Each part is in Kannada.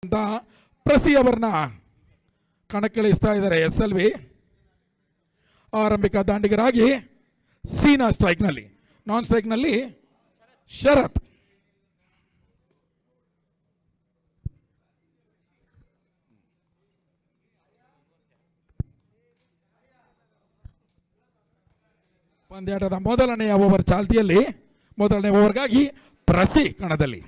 ಅಂತ ಪ್ರಸಿ ಅವರನ್ನ ಕಣಕ್ಕಿಳಿಸ್ತಾ ಇದ್ದಾರೆ SLV. ಆರಂಭಿಕ ದಾಂಡಿಗರಾಗಿ ಸೀನಾ ಸ್ಟ್ರೈಕ್ನಲ್ಲಿ, ನಾನ್ ಸ್ಟ್ರೈಕ್ನಲ್ಲಿ ಶರತ್. ಪಂದ್ಯಾಟದ ಮೊದಲನೆಯ ಓವರ್ ಚಾಲ್ತಿಯಲ್ಲಿ, ಮೊದಲನೇ ಓವರ್ಗಾಗಿ ಪ್ರಸಿ ಕಣದಲ್ಲಿ.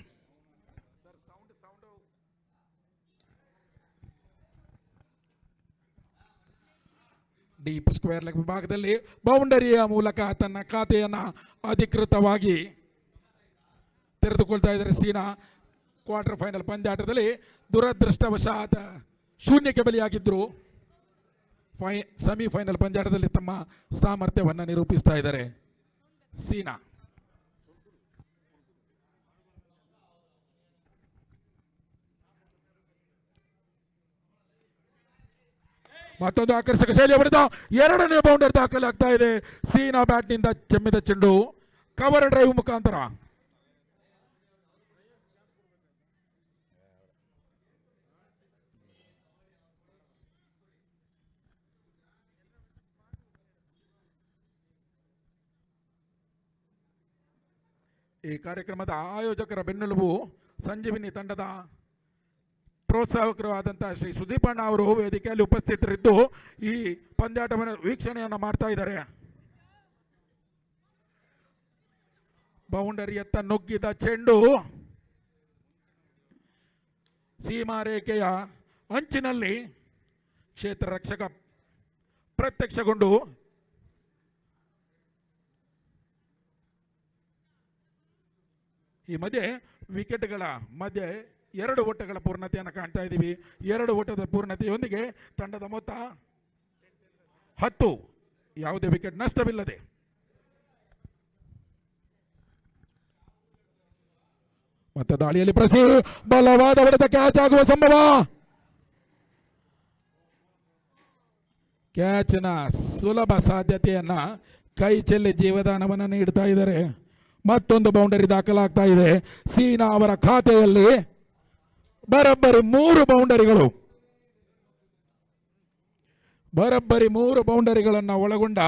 ಡೀಪ್ ಸ್ಕ್ವೇರ್ ಲೆಗ್ ವಿಭಾಗದಲ್ಲಿ ಬೌಂಡರಿಯ ಮೂಲಕ ತನ್ನ ಖಾತೆಯನ್ನು ಅಧಿಕೃತವಾಗಿ ತೆರೆದುಕೊಳ್ತಾ ಇದ್ದಾರೆ ಸೀನಾ. ಕ್ವಾರ್ಟರ್ ಫೈನಲ್ ಪಂದ್ಯಾಟದಲ್ಲಿ ದುರದೃಷ್ಟವಶಾತ್ ಶೂನ್ಯಕ್ಕೆ ಬಲಿಯಾಗಿದ್ದರು. ಸೆಮಿಫೈನಲ್ ಪಂದ್ಯಾಟದಲ್ಲಿ ತಮ್ಮ ಸಾಮರ್ಥ್ಯವನ್ನು ನಿರೂಪಿಸ್ತಾ ಇದ್ದಾರೆ ಸೀನಾ. ಮತ್ತೊಂದು ಆಕರ್ಷಕ ಶೈಲಿಯ ಹೊಡೆತ, ಎರಡನೇ ಬೌಂಡರ್ ದಾಖಲಾಗ್ತಾ ಇದೆ. ಸೀನಾ ಬ್ಯಾಟ್ನಿಂದ ಚೆಮ್ಮಿದ ಚೆಂಡು ಕವರ್ ಡ್ರೈವ್ ಮುಖಾಂತರ. ಈ ಕಾರ್ಯಕ್ರಮದ ಆಯೋಜಕರ ಬೆನ್ನೆಲುಬು ಸಂಜೀವಿನಿ ತಂಡದ ಪ್ರೋತ್ಸಾಹಕರು ಆದಂತಹ ಶ್ರೀ ಸುದೀಪಣ್ಣ ಅವರು ವೇದಿಕೆಯಲ್ಲಿ ಉಪಸ್ಥಿತರಿದ್ದು ಈ ಪಂದ್ಯಾಟವನ್ನು ವೀಕ್ಷಣೆಯನ್ನು ಮಾಡ್ತಾ ಇದ್ದಾರೆ. ಬೌಂಡರಿಯತ್ತ ನುಗ್ಗಿದ ಚೆಂಡು ಸೀಮಾ ರೇಖೆಯ ಅಂಚಿನಲ್ಲಿ ಕ್ಷೇತ್ರ ರಕ್ಷಕ ಪ್ರತ್ಯಕ್ಷಗೊಂಡು ಈ ಮಧ್ಯೆ ವಿಕೆಟ್ಗಳ ಮಧ್ಯೆ 2 ಓಟಗಳ ಪೂರ್ಣತೆಯನ್ನು ಕಾಣ್ತಾ ಇದ್ದೀವಿ. 2 ಓಟದ ಪೂರ್ಣತೆಯೊಂದಿಗೆ ತಂಡದ ಮೊತ್ತ 10, ಯಾವುದೇ ವಿಕೆಟ್ ನಷ್ಟವಿಲ್ಲದೆ. ಮತ್ತೆ ದಾಳಿಯಲ್ಲಿ ಪ್ರಸಿ ಬಲವಾದ ಹೊಡೆತ, ಕ್ಯಾಚ್ ಆಗುವ ಸಂಭವ. ಕ್ಯಾಚ್ನ ಸುಲಭ ಸಾಧ್ಯತೆಯನ್ನ ಕೈ ಚೆಲ್ಲಿ ಜೀವದಾನವನ್ನು ನೀಡ್ತಾ ಇದ್ದಾರೆ. ಮತ್ತೊಂದು ಬೌಂಡರಿ ದಾಖಲಾಗ್ತಾ ಇದೆ ಸೀನಾ ಅವರ ಖಾತೆಯಲ್ಲಿ. ಬರೋಬ್ಬರಿ 3 ಬೌಂಡರಿಗಳು, ಬರೋಬ್ಬರಿ 3 ಬೌಂಡರಿಗಳನ್ನು ಒಳಗೊಂಡ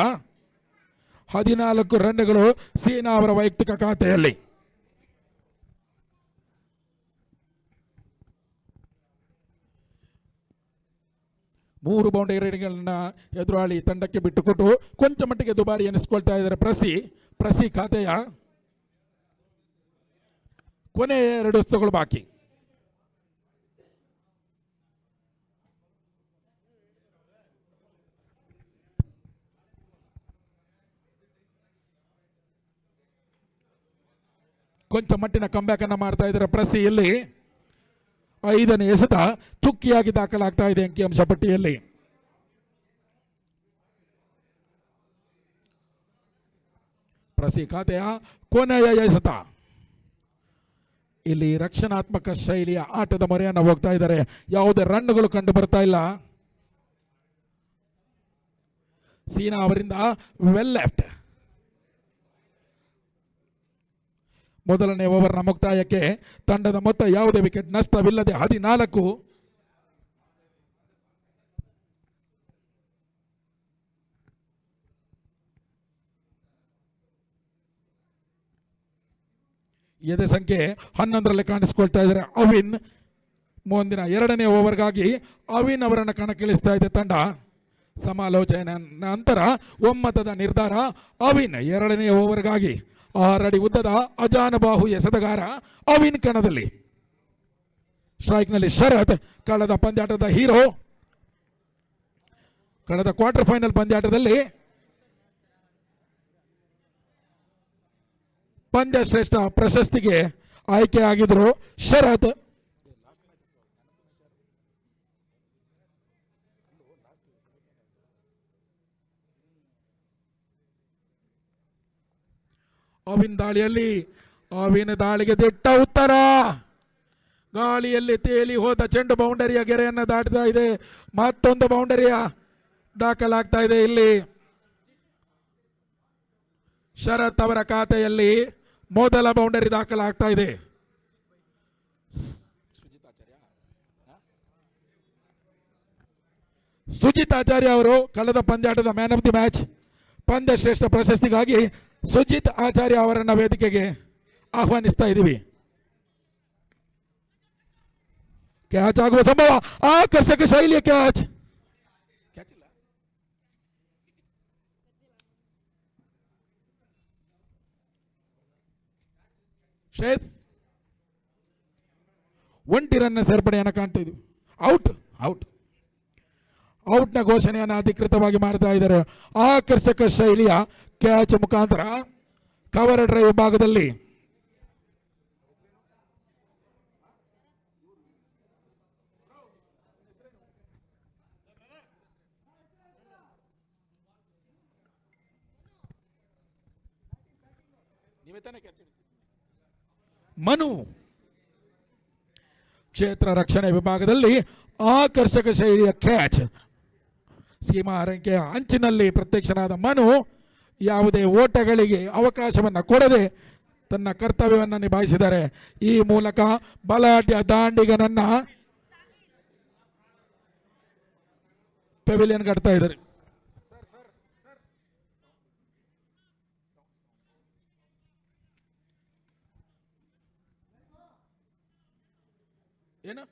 14 ರನ್ಗಳು ಸೀನಾ ಅವರ ವೈಯಕ್ತಿಕ ಖಾತೆಯಲ್ಲಿ. ಮೂರು ಬೌಂಡರಿಗಳನ್ನ ಎದುರಾಳಿ ತಂಡಕ್ಕೆ ಬಿಟ್ಟುಕೊಟ್ಟು ಕೊಂಚ ಮಟ್ಟಿಗೆ ದುಬಾರಿ ಎನಿಸ್ಕೊಳ್ತಾ ಇದ್ದಾರೆ ಪ್ರಸಿ ಖಾತೆಯ ಕೊನೆ 2 ಎಸೆತಗಳು ಬಾಕಿ. ಕೊಂಚ ಮಟ್ಟಿನ ಕಂಬ್ಯಾಕ್ ಅನ್ನು ಮಾಡ್ತಾ ಇದ್ದಾರೆ ಪ್ರಸಿಯಲ್ಲಿ. 5ನೇ ಎಸೆತ ಚುಕ್ಕಿಯಾಗಿ ದಾಖಲಾಗ್ತಾ ಇದೆ ಅಂಕಿಅಂಶ ಪಟ್ಟಿಯಲ್ಲಿ. ಪ್ರಸಿ ಖಾತೆಯ ಕೊನೆಯ ಎಸೆತ. ಇಲ್ಲಿ ರಕ್ಷಣಾತ್ಮಕ ಶೈಲಿಯ ಆಟದ ಮೊರೆಯನ್ನು ಹೋಗ್ತಾ ಇದ್ದಾರೆ. ಯಾವುದೇ ರನ್ಗಳು ಕಂಡು ಬರ್ತಾ ಇಲ್ಲ. ಸೀನಾ ಅವರಿಂದ ವೆಲ್ ಲೆಫ್ಟ್. ಮೊದಲನೇ ಓವರ್ನ ಮುಕ್ತಾಯಕ್ಕೆ ತಂಡದ ಮೊತ್ತ ಯಾವುದೇ ವಿಕೆಟ್ ನಷ್ಟವಿಲ್ಲದೆ 14. ಎದೆ ಸಂಖ್ಯೆ 11ರಲ್ಲಿ ಕಾಣಿಸಿಕೊಳ್ತಾ ಇದ್ದಾರೆ ಅವಿನ್. ಮುಂದಿನ 2ನೇ ಓವರ್ಗಾಗಿ ಅವಿನ್ ಅವರನ್ನು ಕಣಕ್ಕಿಳಿಸ್ತಾ ಇದೆ ತಂಡ. ಸಮಾಲೋಚನೆ ನಂತರ ಒಮ್ಮತದ ನಿರ್ಧಾರ. ಅವಿನ್ 2ನೇ ಓವರ್ಗಾಗಿ 6 ಅಡಿ ಉದ್ದದ ಅಜಾನುಬಾಹು ಎಸೆತಗಾರ ಅವಿನ್ ಕಣದಲ್ಲಿ. ಸ್ಟ್ರೈಕ್ನಲ್ಲಿ ಶರತ್, ಕಳೆದ ಪಂದ್ಯಾಟದ ಹೀರೋ. ಕಳೆದ ಕ್ವಾರ್ಟರ್ ಫೈನಲ್ ಪಂದ್ಯಾಟದಲ್ಲಿ ಪಂದ್ಯ ಶ್ರೇಷ್ಠ ಪ್ರಶಸ್ತಿಗೆ ಆಯ್ಕೆಯಾಗಿದ್ದರು ಶರತ್. ಅವಿನ್ ದಾಳಿಗೆ ದಿಟ್ಟ ಉತ್ತರ. ಗಾಳಿಯಲ್ಲಿ ತೇಲಿ ಹೋದ ಚೆಂಡು ಬೌಂಡರಿಯ ಗೆರೆಯನ್ನು ದಾಟ್ತಾ ಇದೆ. ಮತ್ತೊಂದು ಬೌಂಡರಿಯ ದಾಖಲಾಗ್ತಾ ಇದೆ ಇಲ್ಲಿ. ಶರತ್ ಅವರ ಖಾತೆಯಲ್ಲಿ ಮೊದಲ ಬೌಂಡರಿ ದಾಖಲಾಗ್ತಾ ಇದೆ. ಸುಜಿತ್ ಆಚಾರ್ಯ ಅವರು ಕಳೆದ ಪಂದ್ಯಾಟದ ಮ್ಯಾನ್ ಆಫ್ ದಿ ಮ್ಯಾಚ್ ಪಂದ್ಯ ಶ್ರೇಷ್ಠ ಪ್ರಶಸ್ತಿಗಾಗಿ ಸುಜಿತ್ ಆಚಾರ್ಯ ಅವರನ್ನ ವೇದಿಕೆಗೆ ಆಹ್ವಾನಿಸ್ತಾ ಇದ್ದೀವಿ. ಕ್ಯಾಚ್ ಆಗುವ ಸಂಭವ, ಆಕರ್ಷಕ ಶೈಲಿಯ ಕ್ಯಾಚ್. ಶ್ರೇಯಸ್ ಒಂಟಿ ರನ್ನ ಸೇರ್ಪಡೆಯನ್ನು ಕಾಣ್ತಾ ಇದ್ವಿ. ಔಟ್ ಔಟ್ ಔಟ್ನ ಘೋಷಣೆಯನ್ನು ಅಧಿಕೃತವಾಗಿ ಮಾಡ್ತಾ ಇದ್ದಾರೆ. ಆಕರ್ಷಕ ಶೈಲಿಯ ಕ್ಯಾಚ್ ಮುಖಾಂತರ ಕವರ್ ಡ್ರೈವ್ ಭಾಗದಲ್ಲಿ ಮನು ಕ್ಷೇತ್ರ ರಕ್ಷಣೆ ವಿಭಾಗದಲ್ಲಿ ಆಕರ್ಷಕ ಶೈಲಿಯ ಕ್ಯಾಚ್. ಸೀಮಾ ರಂಕೆಯ ಅಂಚಿನಲ್ಲಿ ಪ್ರತ್ಯಕ್ಷನಾದ ಮನು ಯಾವುದೇ ಓಟಗಳಿಗೆ ಅವಕಾಶವನ್ನು ಕೊಡದೆ ತನ್ನ ಕರ್ತವ್ಯವನ್ನು ನಿಭಾಯಿಸಿದ್ದಾರೆ. ಈ ಮೂಲಕ ಬಲಾಢ್ಯ ದಾಂಡಿಗನನ್ನ ಪೆವಿಲಿಯನ್ ಕಟ್ತಾ ಇದ್ದಾರೆ. ಏನು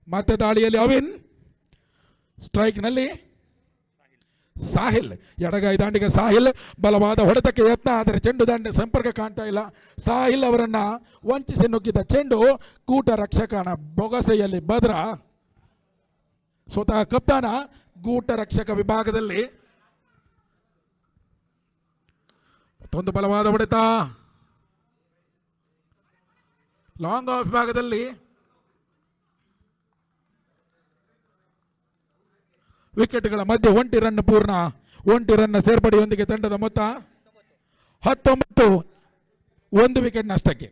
ಮತ್ತೆ ದಾಳಿಯಲ್ಲಿ ಅವಿನ್, ಸ್ಟ್ರೈಕ್ನಲ್ಲಿ ಸಾಹಿಲ್, ಎಡಗೈ ದಾಂಡಿಗ ಸಾಹಿಲ್ ಬಲವಾದ ಹೊಡೆತಕ್ಕೆ ಯತ್ನ, ಆದರೆ ಚೆಂಡು ದಾಂಡ ಸಂಪರ್ಕ ಕಾಣ್ತಾ ಇಲ್ಲ. ಸಾಹಿಲ್ ಅವರನ್ನ ವಂಚಿಸಿ ನುಗ್ಗಿದ ಚೆಂಡು ಕೂಟ ರಕ್ಷಕನ ಬೊಗಸೆಯಲ್ಲಿ ಭದ್ರ. ಸ್ವತಃ ಕಪ್ತಾನ ಗೂಟ ರಕ್ಷಕ ವಿಭಾಗದಲ್ಲಿ ಮತ್ತೊಂದು ಬಲವಾದ ಹೊಡೆತ. ಲಾಂಗ್ ಆಫ್ ವಿಭಾಗದಲ್ಲಿ ವಿಕೆಟ್ಗಳ ಮಧ್ಯೆ ಒಂಟಿ ರನ್ ಪೂರ್ಣ. ಒಂಟಿ ರನ್ ಸೇರ್ಪಡೆಯೊಂದಿಗೆ ತಂಡದ ಮೊತ್ತ 19, 1 ವಿಕೆಟ್ ನಷ್ಟಕ್ಕೆ.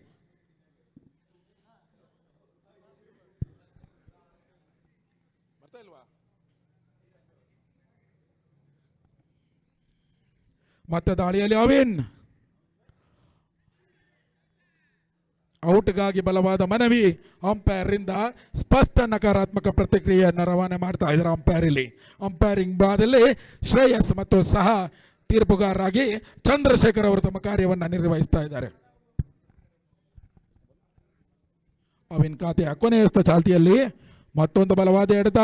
ಮತ್ತೆ ದಾಳಿಯಲ್ಲಿ ಅವಿನ್, ಔಟ್ಗಾಗಿ ಬಲವಾದ ಮನವಿ. ಅಂಪೈರ್ ರಿಂದ ಸ್ಪಷ್ಟ ನಕಾರಾತ್ಮಕ ಪ್ರತಿಕ್ರಿಯೆಯನ್ನು ರವಾನೆ ಮಾಡ್ತಾ ಇದ್ದಾರೆ ಅಂಪೈರ್. ಇಲ್ಲಿ ಅಂಪೈರಿಂಗ್ ಭಾಗದಲ್ಲಿ ಶ್ರೇಯಸ್ ಮತ್ತು ಸಹ ತೀರ್ಪುಗಾರರಾಗಿ ಚಂದ್ರಶೇಖರ್ ಅವರು ತಮ್ಮ ಕಾರ್ಯವನ್ನು ನಿರ್ವಹಿಸ್ತಾ ಇದ್ದಾರೆ. ಅವಿನ್ ಖಾತೆಯ ಕೊನೆಯಸ್ಥ ಚಾಲ್ತಿಯಲ್ಲಿ ಮತ್ತೊಂದು ಬಲವಾದ ಎಡೆತ.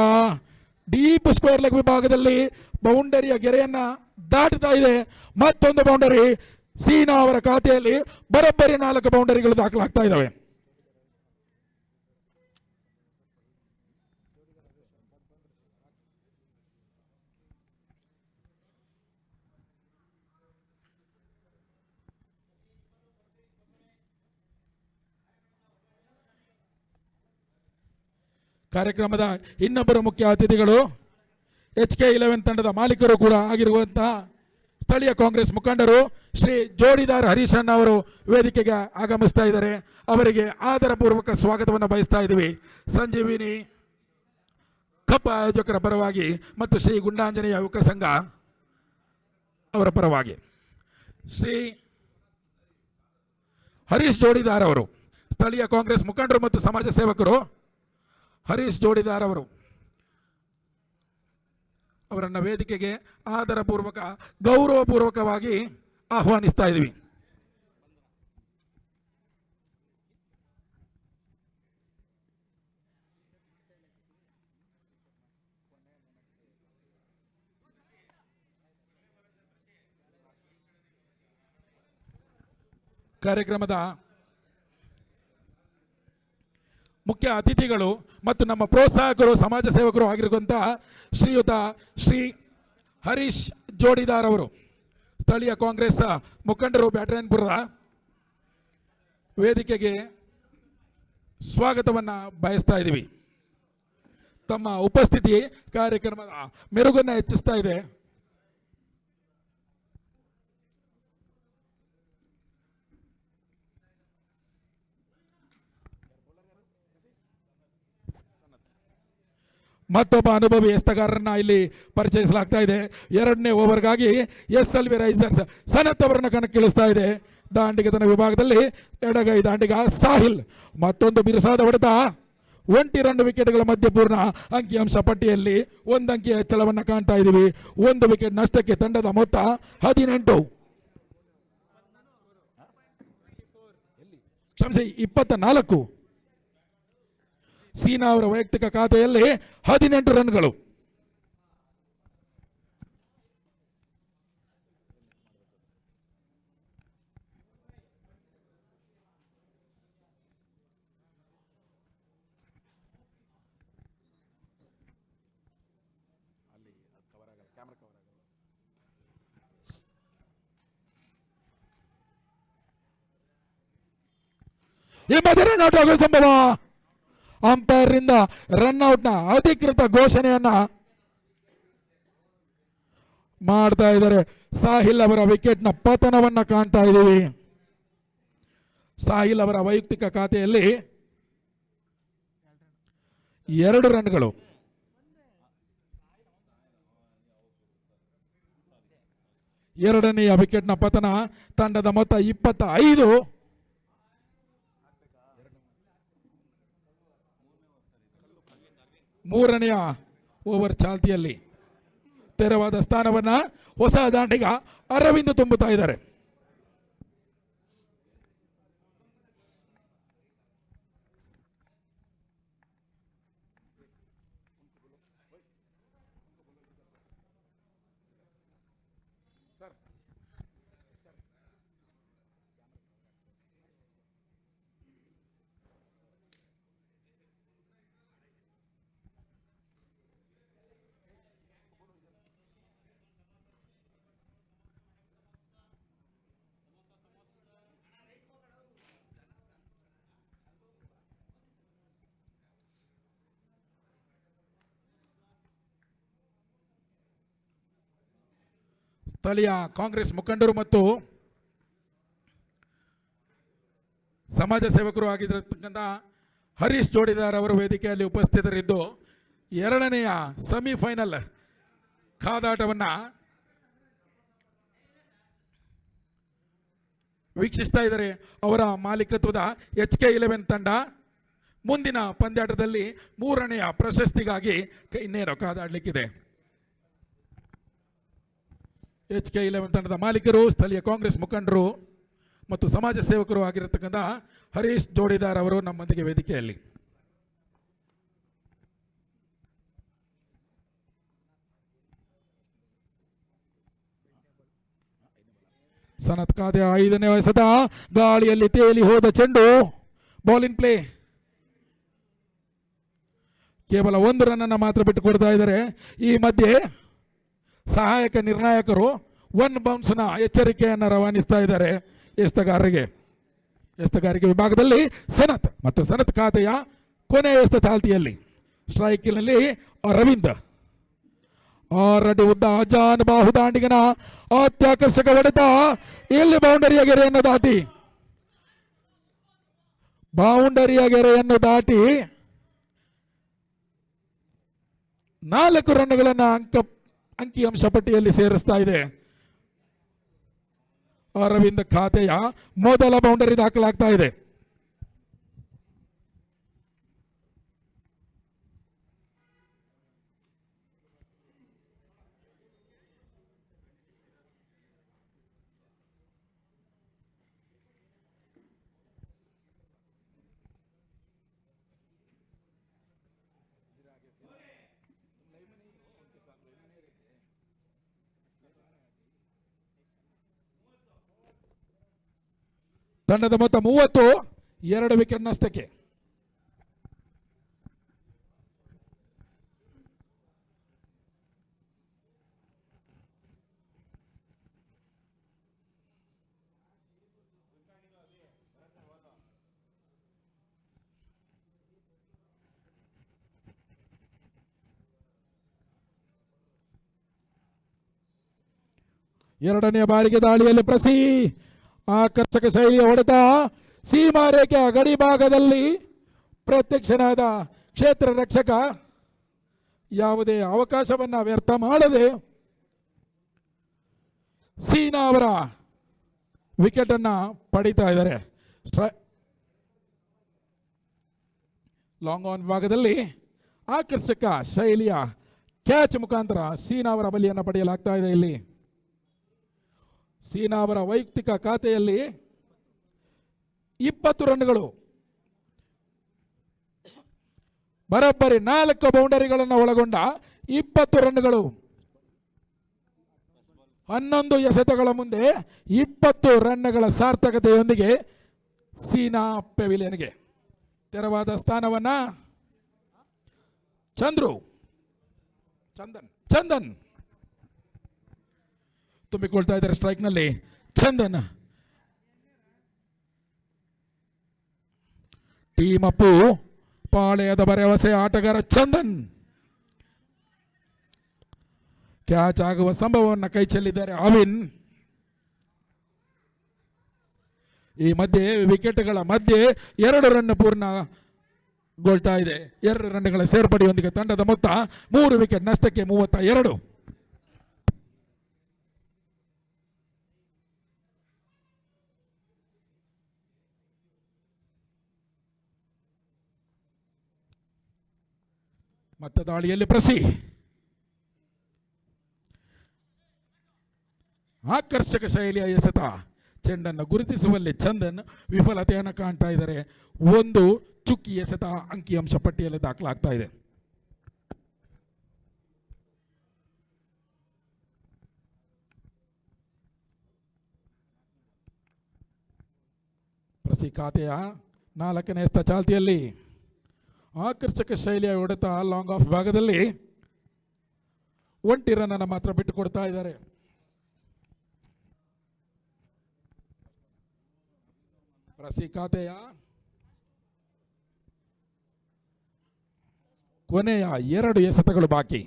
ಡೀಪ್ ಸ್ಕ್ವೇರ್ ಲೆಗ್ ವಿಭಾಗದಲ್ಲಿ ಬೌಂಡರಿಯ ಗೆರೆಯನ್ನ ದಾಟುತ್ತಾ ಇದೆ. ಮತ್ತೊಂದು ಬೌಂಡರಿ. ಸೀನಾ ಅವರ ಖಾತೆಯಲ್ಲಿ ಬರೋಬ್ಬರಿ 4 ಬೌಂಡರಿಗಳು ದಾಖಲಾಗ್ತಾ ಇದ್ದಾವೆ. ಕಾರ್ಯಕ್ರಮದ ಇನ್ನೊಬ್ಬರು ಮುಖ್ಯ ಅತಿಥಿಗಳು HK11 ತಂಡದ ಮಾಲೀಕರು ಕೂಡ ಆಗಿರುವಂತಹ ಸ್ಥಳೀಯ ಕಾಂಗ್ರೆಸ್ ಮುಖಂಡರು ಶ್ರೀ ಜೋಡಿದಾರ್ ಹರೀಶಣ್ಣ ಅವರು ವೇದಿಕೆಗೆ ಆಗಮಿಸ್ತಾ ಇದ್ದಾರೆ. ಅವರಿಗೆ ಆದರಪೂರ್ವಕ ಸ್ವಾಗತವನ್ನು ಬಯಸ್ತಾ ಇದ್ದೀವಿ. ಸಂಜೀವಿನಿ ಕಪ್ ಆಯೋಜಕರ ಪರವಾಗಿ ಮತ್ತು ಶ್ರೀ ಗುಂಡಾಂಜನೇಯ ಯುವಕ ಸಂಘ ಅವರ ಪರವಾಗಿ ಶ್ರೀ ಹರೀಶ್ ಜೋಡಿದಾರ್ ಅವರು, ಸ್ಥಳೀಯ ಕಾಂಗ್ರೆಸ್ ಮುಖಂಡರು ಮತ್ತು ಸಮಾಜ ಸೇವಕರು ಹರೀಶ್ ಜೋಡಿದಾರ್ ಅವರು ಅವರನ್ನು ವೇದಿಕೆಗೆ ಆದರಪೂರ್ವಕ ಗೌರವಪೂರ್ವಕವಾಗಿ ಆಹ್ವಾನಿಸ್ತಾ ಇದ್ದೀವಿ. ಕಾರ್ಯಕ್ರಮದ ಮುಖ್ಯ ಅತಿಥಿಗಳು ಮತ್ತು ನಮ್ಮ ಪ್ರೋತ್ಸಾಹಕರು ಸಮಾಜ ಸೇವಕರು ಆಗಿರುವಂತಹ ಶ್ರೀಯುತ ಶ್ರೀ ಹರೀಶ್ ಜೋಡಿದಾರ್ ಅವರು, ಸ್ಥಳೀಯ ಕಾಂಗ್ರೆಸ್ ಮುಖಂಡರು, ಬ್ಯಾಟರಾಯನಪುರದ ವೇದಿಕೆಗೆ ಸ್ವಾಗತವನ್ನು ಬಯಸ್ತಾ ಇದ್ದೀವಿ. ತಮ್ಮ ಉಪಸ್ಥಿತಿ ಕಾರ್ಯಕ್ರಮದ ಮೆರುಗನ್ನು ಹೆಚ್ಚಿಸ್ತಾ ಇದೆ. ಮತ್ತೊಬ್ಬ ಅನುಭವಿ ಎಸ್ತಗಾರರನ್ನ ಇಲ್ಲಿ ಪರಿಚಯಿಸಲಾಗ್ತಾ ಇದೆ. ಎರಡನೇ ಓವರ್ಗಾಗಿ SLV ರೈಸರ್ಸ್ ಸನತ್ ಅವರನ್ನ ಕಣಕ್ಕಿಳಿಸ್ತಾ ಇದೆ. ದಾಂಡಿಗತನ ವಿಭಾಗದಲ್ಲಿ ಎಡಗೈ ದಾಂಡಿಗ ಸಾಹಿಲ್ ಮತ್ತೊಂದು ಬಿರುಸಾದ ಹೊಡೆತ. 1 ವಿಕೆಟ್ಗಳ ಮಧ್ಯೆ ಪೂರ್ಣ ಅಂಕಿಅಂಶ ಪಟ್ಟಿಯಲ್ಲಿ 1 ಅಂಕಿಯ ಹೆಚ್ಚಳವನ್ನು ಕಾಣ್ತಾ ಇದ್ದೀವಿ. 1 ವಿಕೆಟ್ ನಷ್ಟಕ್ಕೆ ತಂಡದ ಮೊತ್ತ 18 ಕ್ಷಮಿಸಿ 24. ಸೀನಾ ಅವರ ವೈಯಕ್ತಿಕ ಖಾತೆಯಲ್ಲಿ 18 ರನ್ಗಳು. ಈ ಮಧ್ಯೆ ರನ್ಔಟ್ ಆಗುವ ಸಂಭವ. ಅಂಪೈರ್ ರಿಂದ ರನ್ಔಟ್ ನ ಅಧಿಕೃತ ಘೋಷಣೆಯನ್ನ ಮಾಡ್ತಾ ಇದ್ದಾರೆ. ಸಾಹಿಲ್ ಅವರ ವಿಕೆಟ್ ನ ಪತನವನ್ನ ಕಾಣ್ತಾ ಇದ್ದೀವಿ. ಸಾಹಿಲ್ ಅವರ ವೈಯಕ್ತಿಕ ಖಾತೆಯಲ್ಲಿ 2 ರನ್ಗಳು. ಎರಡನೆಯ ವಿಕೆಟ್ ನ ಪತನ. ತಂಡದ ಮೊತ್ತ 25. ಮೂರನೆಯ ಓವರ್ ಚಾಲ್ತಿಯಲ್ಲಿ ತೆರವಾದ ಸ್ಥಾನವನ್ನ ಹೊಸ ದಾಂಡಿಗ ಅರವಿಂದ್ ತುಂಬುತ್ತಾ ಇದ್ದಾರೆ. ಸ್ಥಳೀಯ ಕಾಂಗ್ರೆಸ್ ಮುಖಂಡರು ಮತ್ತು ಸಮಾಜ ಸೇವಕರು ಆಗಿರತಕ್ಕಂಥ ಹರೀಶ್ ಜೋಡಿದಾರ್ ಅವರು ವೇದಿಕೆಯಲ್ಲಿ ಉಪಸ್ಥಿತರಿದ್ದು ಎರಡನೆಯ ಸೆಮಿಫೈನಲ್ ಕಾದಾಟವನ್ನು ವೀಕ್ಷಿಸ್ತಾ ಇದ್ದಾರೆ. ಅವರ ಮಾಲೀಕತ್ವದ HK11 ತಂಡ ಮುಂದಿನ ಪಂದ್ಯಾಟದಲ್ಲಿ 3ನೇ ಪ್ರಶಸ್ತಿಗಾಗಿ ಇನ್ನೇನು ಕಾದಾಡಲಿಕ್ಕಿದೆ. HK11 ತಂಡದ ಮಾಲೀಕರು ಸ್ಥಳೀಯ ಕಾಂಗ್ರೆಸ್ ಮುಖಂಡರು ಮತ್ತು ಸಮಾಜ ಸೇವಕರು ಆಗಿರತಕ್ಕಂಥ ಹರೀಶ್ ಜೋಡಿದಾರ್ ಅವರು ನಮ್ಮೊಂದಿಗೆ ವೇದಿಕೆಯಲ್ಲಿ. ಸನತ್ ಖಾತೆ 5ನೇ ಎಸೆತ. ಗಾಳಿಯಲ್ಲಿ ತೇಲಿ ಹೋದ ಚೆಂಡು. ಬಾಲ್ ಇನ್ ಪ್ಲೇ. ಕೇವಲ 1 ರನ್ ಮಾತ್ರ ಬಿಟ್ಟು ಕೊಡ್ತಾ ಇದ್ದಾರೆ. ಈ ಮಧ್ಯೆ ಸಹಾಯಕ ನಿರ್ಣಾಯಕರು 1 ಬೌನ್ಸ್ನ ಎಚ್ಚರಿಕೆಯನ್ನು ರವಾನಿಸ್ತಾ ಇದ್ದಾರೆ ಎಸ್ತಗಾರಿಕೆ ವಿಭಾಗದಲ್ಲಿ ಸನತ್ ಮತ್ತು ಸನತ್ ಖಾತೆಯ ಕೊನೆಯ ಎಸ್ತ ಚಾಲ್ತಿಯಲ್ಲಿ ಸ್ಟ್ರೈಕಿನಲ್ಲಿ ಅರವಿಂದ್. 6 ಅಡಿ ಉದ್ದ ಅಜಾನ್ ಬಾಹು ದಾಂಡಿಗನ ಅತ್ಯಾಕರ್ಷಕ ಹೊಡೆತ. ಇಲ್ಲಿ ಬೌಂಡರಿಯ ಗೆರೆಯನ್ನು ದಾಟಿ 4 ರನ್ಗಳನ್ನು ಅಂಕಿಅಂಶ ಪಟ್ಟಿಯಲ್ಲಿ ಸೇರಿಸ್ತಾ ಇದೆ. ಅರವಿಂದ್ ಖಾತೆಯ ಮೊದಲ ಬೌಂಡರಿ ದಾಖಲಾಗ್ತಾ ಇದೆ. ತಂಡದ ಮೊತ್ತ 30, 2 ವಿಕೆಟ್ ನಷ್ಟಕ್ಕೆ. ಎರಡನೆಯ ಬಾರಿಗೆ ದಾಳಿಯಲ್ಲಿ ಪ್ರಸಿ ಆಕರ್ಷಕ ಶೈಲಿಯ ಹೊಡೆತ. ಸೀಮಾ ರೇಖೆಯ ಗಡಿ ಭಾಗದಲ್ಲಿ ಪ್ರತ್ಯಕ್ಷನಾದ ಕ್ಷೇತ್ರ ರಕ್ಷಕ ಯಾವುದೇ ಅವಕಾಶವನ್ನ ವ್ಯರ್ಥ ಮಾಡದೆ ಸೀನಾ ಅವರ ವಿಕೆಟ್ ಅನ್ನ ಪಡಿತಾ ಇದ್ದಾರೆ. ಲಾಂಗ್ ಆನ್ ವಿಭಾಗದಲ್ಲಿ ಆಕರ್ಷಕ ಶೈಲಿಯ ಕ್ಯಾಚ್ ಮುಖಾಂತರ ಸೀನಾ ಅವರ ಬಲಿಯನ್ನು ಪಡೆಯಲಾಗ್ತಾ ಇದೆ. ಇಲ್ಲಿ ಸೀನಾ ಅವರ ವೈಯಕ್ತಿಕ ಖಾತೆಯಲ್ಲಿ 20 ರನ್ಗಳು, ಬರೋಬ್ಬರಿ 4 ಬೌಂಡರಿಗಳನ್ನು ಒಳಗೊಂಡ 20 ರನ್ಗಳು, 11 ಎಸೆತಗಳ ಮುಂದೆ 20 ರನ್ಗಳ ಸಾರ್ಥಕತೆಯೊಂದಿಗೆ ಸೀನಾ ಪೆವಿಲಿಯನ್ಗೆ ತೆರವಾದ ಸ್ಥಾನವನ್ನ ಚಂದನ್ ತುಂಬಿಕೊಳ್ತಾ ಇದ್ದಾರೆ. ಸ್ಟ್ರೈಕ್ನಲ್ಲಿ ಚಂದನ್. ಟೀಮ್ ಅಪ್ಪು ಪಾಳೆಯದ ಭರವಸೆ ಆಟಗಾರ ಚಂದನ್ ಕ್ಯಾಚ್ ಆಗುವ ಸಂಭವವನ್ನು ಕೈ ಚೆಲ್ಲಿದ್ದಾರೆ ಅವಿನ್. ಈ ಮಧ್ಯೆ ವಿಕೆಟ್ಗಳ ಮಧ್ಯೆ 2 ರನ್ ಪೂರ್ಣಗೊಳ್ತಾ ಇದೆ. 2 ರನ್ಗಳ ಸೇರ್ಪಡೆಯೊಂದಿಗೆ ತಂಡದ ಮೊತ್ತ 3 ವಿಕೆಟ್ ನಷ್ಟಕ್ಕೆ 32. ಮತ್ತೆ ದಾಳಿಯಲ್ಲಿ ಪ್ರಸಿ ಆಕರ್ಷಕ ಶೈಲಿಯ ಎಸೆತ. ಚೆಂಡನ್ನು ಗುರುತಿಸುವಲ್ಲಿ ಚಂದನ್ ವಿಫಲತೆಯನ್ನು ಕಾಣ್ತಾ ಇದ್ದಾರೆ. 1 ಚುಕ್ಕಿ ಎಸೆತ ಅಂಕಿಅಂಶ ಪಟ್ಟಿಯಲ್ಲಿ ದಾಖಲಾಗ್ತಾ ಇದೆ. ಪ್ರಸಿ ಖಾತೆಯ 4ನೇ ಎಸೆತ ಚಾಲ್ತಿಯಲ್ಲಿ ಆಕರ್ಷಕ ಶೈಲಿಯ ಹೊಡೆತ ಲಾಂಗ್ ಆಫ್ ಭಾಗದಲ್ಲಿ 1 ರನ್ ಅನ್ನು ಮಾತ್ರ ಬಿಟ್ಟುಕೊಡ್ತಾ ಇದ್ದಾರೆ. ಪ್ರಸಿ ಖಾತೆಯ ಕೊನೆಯ 2 ಎಸೆತಗಳು ಬಾಕಿ.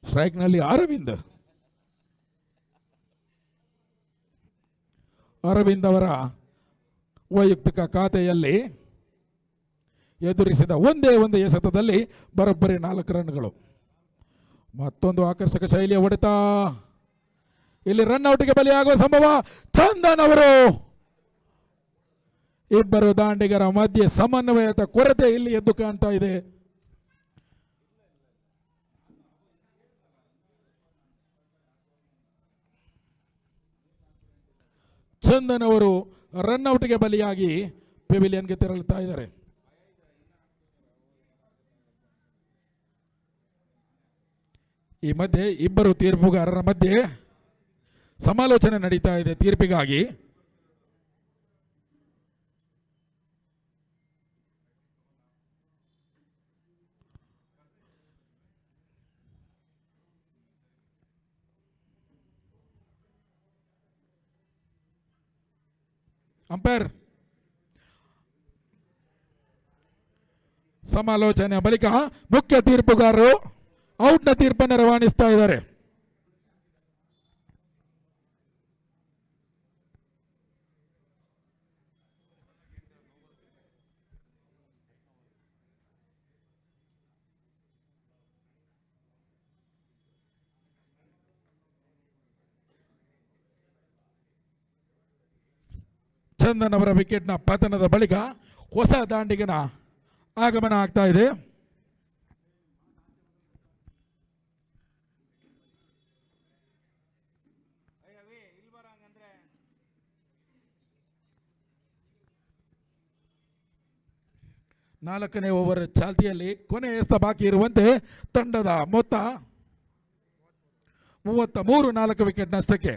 ಸ್ಟ್ರೈಕ್ನಲ್ಲಿ ಅರವಿಂದ್ ಅವರ ವೈಯಕ್ತಿಕ ಖಾತೆಯಲ್ಲಿ ಎದುರಿಸಿದ ಒಂದೇ ಒಂದು ಎಸೆತದಲ್ಲಿ ಬರೋಬ್ಬರಿ 4 ರನ್ಗಳು. ಮತ್ತೊಂದು ಆಕರ್ಷಕ ಶೈಲಿಯ ಹೊಡೆತ. ಇಲ್ಲಿ ರನ್ ಔಟ್ಗೆ ಬಲಿಯಾಗುವ ಸಂಭವ. ಚಂದನ್ ಅವರು, ಇಬ್ಬರು ದಾಂಡಿಗರ ಮಧ್ಯೆ ಸಮನ್ವಯದ ಕೊರತೆ ಇಲ್ಲಿ ಎದ್ದು ಕಾಣ್ತಾ ಇದೆ. ಚಂದನ್ ಅವರು ರನ್ ಔಟ್ಗೆ ಬಲಿಯಾಗಿ ಪೆವಿಲಿಯನ್ಗೆ ತೆರಳುತ್ತಾ ಇದ್ದಾರೆ. ಈ ಮಧ್ಯೆ ಇಬ್ಬರು ತೀರ್ಪುಗಾರರ ಮಧ್ಯೆ ಸಮಾಲೋಚನೆ ನಡೀತಾ ಇದೆ ತೀರ್ಪಿಗಾಗಿ. ಅಂಪೈರ್ ಸಮಾಲೋಚನೆ ಬಳಿಕ ಮುಖ್ಯ ತೀರ್ಪುಗಾರರು ಔಟ್ನ ತೀರ್ಪನ್ನು ರವಾನಿಸ್ತಾ ಇದ್ದಾರೆ. ಚಂದನ್ ಅವರ ವಿಕೆಟ್ನ ಪತನದ ಬಳಿಕ ಹೊಸ ದಾಂಡಿಗನ ಆಗಮನ ಆಗ್ತಾ ಇದೆ. ನಾಲ್ಕನೇ ಓವರ್ ಚಾಲ್ತಿಯಲ್ಲಿ ಕೊನೆ ಎಸೆತ ಬಾಕಿ ಇರುವಂತೆ ತಂಡದ ಮೊತ್ತ 33, 4 ವಿಕೆಟ್ ನಷ್ಟಕ್ಕೆ.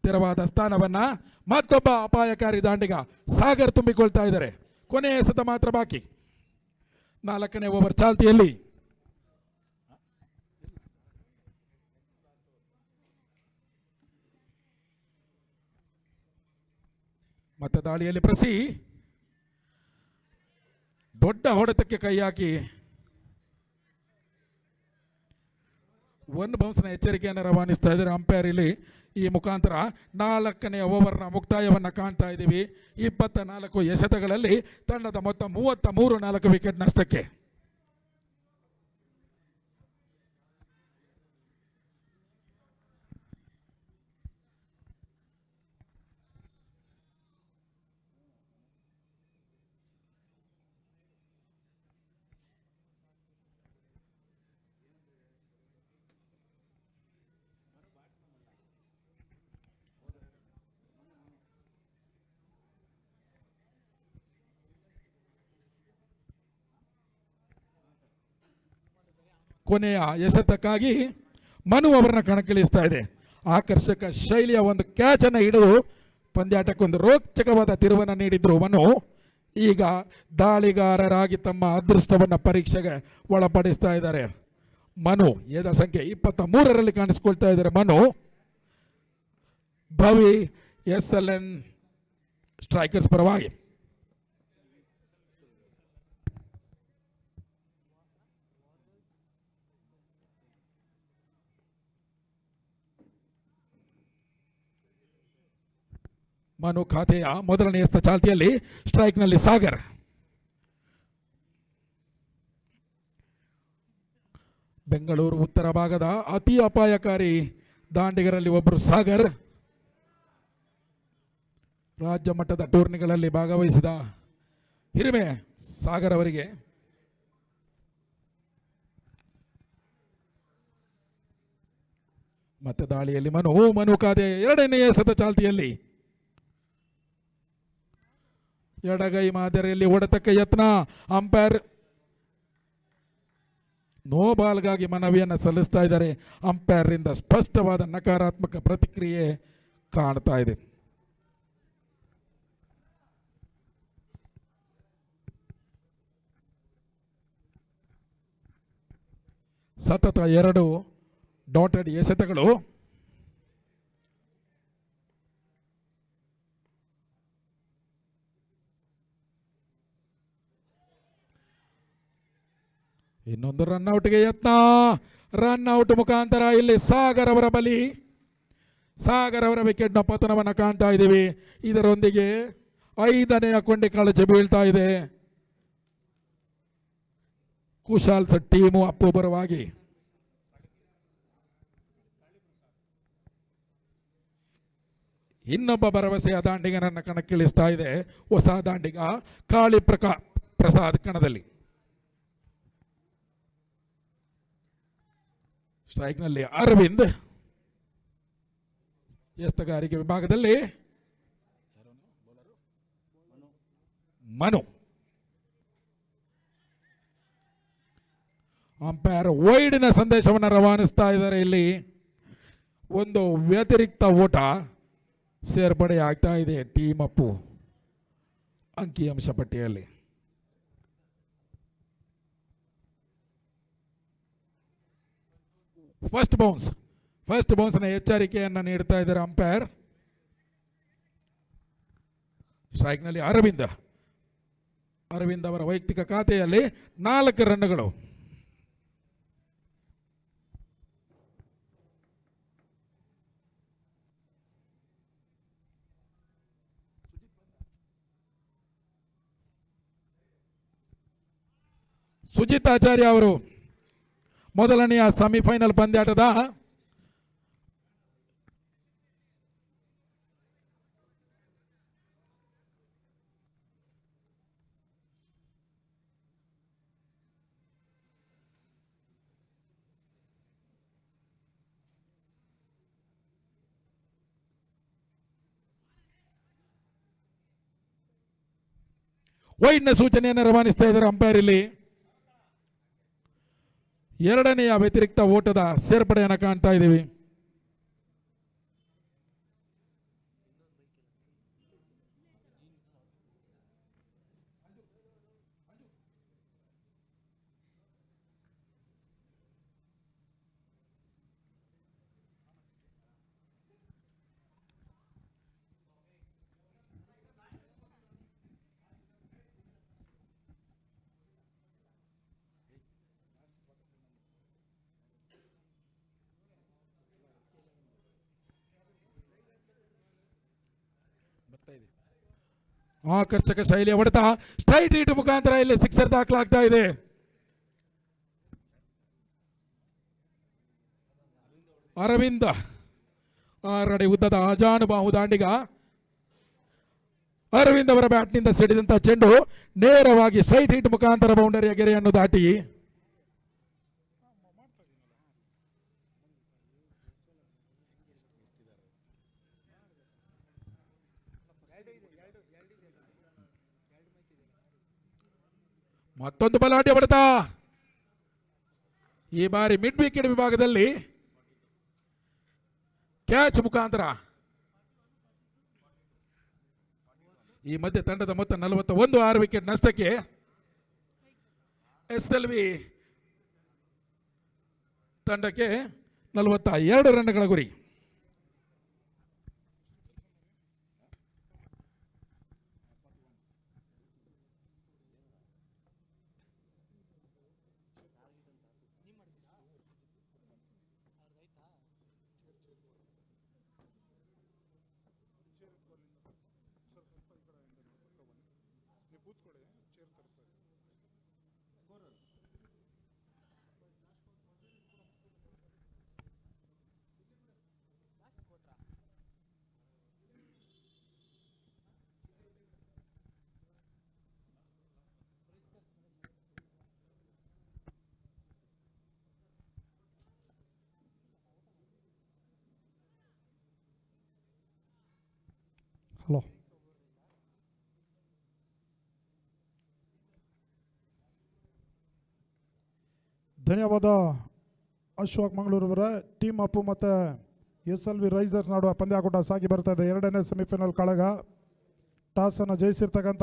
ತೆರವಾದ ಸ್ಥಾನವನ್ನ ಮತ್ತೊಬ್ಬ ಅಪಾಯಕಾರಿ ದಾಂಡಿಗ ಸಾಗರ್ ತುಂಬಿಕೊಳ್ತಾ ಇದ್ದಾರೆ. ಕೊನೆ ಎಸೆತ ಮಾತ್ರ ಬಾಕಿ 4ನೇ ಓವರ್ ಚಾಲ್ತಿಯಲ್ಲಿ. ಮತ್ತೆ ದಾಳಿಯಲ್ಲಿ ಪ್ರಸಿ ದೊಡ್ಡ ಹೊಡೆತಕ್ಕೆ ಕೈ ಹಾಕಿ 1 ಬೌನ್ಸ್ನ ಎಚ್ಚರಿಕೆಯನ್ನು ರವಾನಿಸ್ತಾ ಇದ್ದಾರೆ ಅಂಪೈರ್. ಇಲ್ಲಿ ಈ ಮುಖಾಂತರ 4ನೇ ಓವರ್ನ ಮುಕ್ತಾಯವನ್ನು ಕಾಣ್ತಾ ಇದ್ದೀವಿ. 24 ಎಸೆತಗಳಲ್ಲಿ ತಂಡದ ಮೊತ್ತ 33, 4 ವಿಕೆಟ್ ನಷ್ಟಕ್ಕೆ. ಕೊನೆಯ ಎಸೆತಕ್ಕಾಗಿ ಮನು ಅವರನ್ನ ಕಣಕ್ಕಿಳಿಸ್ತಾ ಇದೆ. ಆಕರ್ಷಕ ಶೈಲಿಯ ಒಂದು ಕ್ಯಾಚ್ ಅನ್ನು ಹಿಡಿದು ಪಂದ್ಯಾಟಕ್ಕೊಂದು ರೋಚಕವಾದ ತಿರುವನ್ನು ನೀಡಿದ್ರು ಮನು. ಈಗ ದಾಳಿಗಾರರಾಗಿ ತಮ್ಮ ಅದೃಷ್ಟವನ್ನು ಪರೀಕ್ಷೆಗೆ ಒಳಪಡಿಸ್ತಾ ಇದ್ದಾರೆ. ಮನು ಏದ ಸಂಖ್ಯೆ 23ರಲ್ಲಿ ಕಾಣಿಸಿಕೊಳ್ತಾ ಇದ್ದಾರೆ. ಮನು ಭವಿ SLN ಸ್ಟ್ರೈಕರ್ಸ್ ಪರವಾಗಿ. ಮನು ಖಾತೆಯ ಮೊದಲನೇ ಎಸ್ತ ಚಾಲ್ತಿಯಲ್ಲಿ ಸ್ಟ್ರೈಕ್ನಲ್ಲಿ ಸಾಗರ್. ಬೆಂಗಳೂರು ಉತ್ತರ ಭಾಗದ ಅತಿ ಅಪಾಯಕಾರಿ ದಾಂಡಿಗರಲ್ಲಿ ಒಬ್ಬರು ಸಾಗರ್. ರಾಜ್ಯ ಮಟ್ಟದ ಟೂರ್ನಿಗಳಲ್ಲಿ ಭಾಗವಹಿಸಿದ ಹಿರಿಮೆ ಸಾಗರ್ ಅವರಿಗೆ. ಮತ್ತೆ ದಾಳಿಯಲ್ಲಿ ಮನು ಖಾತೆ ಎರಡನೇ ಎಸೆತ ಚಾಲ್ತಿಯಲ್ಲಿ ಎಡಗೈ ಮಾದರಿಯಲ್ಲಿ ಹೊಡೆತಕ್ಕೆ ಯತ್ನ. ಅಂಪೈರ್ ನೋ ಬಾಲ್ಗಾಗಿ ಮನವಿಯನ್ನು ಸಲ್ಲಿಸ್ತಾ ಇದ್ದಾರೆ. ಅಂಪೈರ್ರಿಂದ ಸ್ಪಷ್ಟವಾದ ನಕಾರಾತ್ಮಕ ಪ್ರತಿಕ್ರಿಯೆ ಕಾಣ್ತಾ ಇದೆ. ಸತತ 2 ಡಾಟೆಡ್ ಎಸೆತಗಳು. ಇನ್ನೊಂದು ರನ್ಔಟ್ಗೆ ಯತ್ನ. ರನ್ಔಟ್ ಮುಖಾಂತರ ಇಲ್ಲಿ ಸಾಗರ್ ಅವರ ಬಲಿ. ಸಾಗರ್ ಅವರ ವಿಕೆಟ್ನ ಪತನವನ್ನು ಕಾಣ್ತಾ ಇದ್ದೀವಿ. ಇದರೊಂದಿಗೆ 5ನೇ ಕೊಂಡಿ ಕಳಚಿ ಬೀಳ್ತಾ ಇದೆ ಕುಶಾಲ್ಸ್ ಟೀಮು ಅಪ್ಪುಬರವಾಗಿ. ಇನ್ನೊಬ್ಬ ಭರವಸೆಯ ದಾಂಡಿಗನನ್ನು ಕಣಕ್ಕಿಳಿಸ್ತಾ ಇದೆ ಹೊಸ ದಾಂಡಿಗ ಕಾಳಿ ಪ್ರಸಾದ್ ಕಣದಲ್ಲಿ. ಸ್ಟ್ರೈಕ್ನಲ್ಲಿ ಅರವಿಂದ್. ಎಸ್ತಗಾರಿಕೆ ವಿಭಾಗದಲ್ಲಿ ಮನು. ಅಂಪೈರ್ ವೈಡ್ನ ಸಂದೇಶವನ್ನು ರವಾನಿಸ್ತಾ ಇದ್ದಾರೆ. ಇಲ್ಲಿ ಒಂದು ವ್ಯತಿರಿಕ್ತ ಓಟ ಸೇರ್ಪಡೆ ಆಗ್ತಾ ಇದೆ ಟೀಮ್ ಅಪ್ಪು ಅಂಕಿಅಂಶ ಪಟ್ಟಿಯಲ್ಲಿ. ಫಸ್ಟ್ ಬೌನ್ಸ್ನ ಎಚ್ಚರಿಕೆಯನ್ನು ನೀಡ್ತಾ ಇದ್ದಾರೆ ಅಂಪೈರ್. ಸ್ಟ್ರೈಕ್ನಲ್ಲಿ ಅರವಿಂದ್ ಅವರ ವೈಯಕ್ತಿಕ ಖಾತೆಯಲ್ಲಿ 4 ರನ್ಗಳು. ಸುಜಿತ್ ಆಚಾರ್ಯ ಅವರು ಮೊದಲನೆಯ ಸೆಮಿಫೈನಲ್ ಪಂದ್ಯಾಟದ ವೈಡ್ನ ಸೂಚನೆಯನ್ನು ರವಾನಿಸ್ತಾ ಇದ್ದಾರೆ ಅಂಪೈರ್. ಇಲ್ಲಿ ಎರಡನೆಯ ವ್ಯತಿರಿಕ್ತ ಓಟದ ಸೇರ್ಪಡೆಯನ್ನು ಕಾಣ್ತಾ ಇದ್ದೀವಿ. ಆಕರ್ಷಕ ಶೈಲಿಯ ಹೊಡೆತ ಸ್ಟ್ರೈಟ್ ಹೀಟ್ ಮುಖಾಂತರ ಇಲ್ಲಿ ಸಿಕ್ಸರ್ ದಾಖಲಾಗ್ತಾ ಇದೆ. ಅರವಿಂದ 6 ಅಡಿ ಉದ್ದದ ಅಜಾನುಬಾಹು ದಾಂಡಿಗ. ಅರವಿಂದ್ ಅವರ ಬ್ಯಾಟ್ನಿಂದ ಸಿಡಿದಂತಹ ಚೆಂಡು ನೇರವಾಗಿ ಸ್ಟ್ರೈಟ್ ಹೀಟ್ ಮುಖಾಂತರ ಬೌಂಡರಿಯ ಗೆರೆಯನ್ನು ದಾಟಿ ಮತ್ತೊಂದು ಬಲಾಢ್ಯ ಹೊಡೆತ. ಈ ಬಾರಿ ಮಿಡ್ ವಿಕೆಟ್ ವಿಭಾಗದಲ್ಲಿ ಕ್ಯಾಚ್ ಮುಖಾಂತರ ಈ ಮಧ್ಯೆ ತಂಡದ ಮೊತ್ತ 41, 6 ವಿಕೆಟ್ ನಷ್ಟಕ್ಕೆ SLV ತಂಡಕ್ಕೆ 42 ರನ್ಗಳ ಗುರಿ. ಹಲೋ, ಧನ್ಯವಾದ ಅಶ್ವಕ್ ಮಂಗಳೂರವರ. ಟೀಮ್ ಅಪ್ಪು ಮತ್ತು SLV ರೈಸರ್ಸ್ ನಡುವೆ ಪಂದ್ಯಾಕೂಟ ಸಾಗಿ ಬರ್ತಾ ಇದೆ. ಎರಡನೇ ಸೆಮಿಫೈನಲ್ ಕಾಳಗ. ಟಾಸನ್ನು ಜಯಿಸಿರ್ತಕ್ಕಂಥ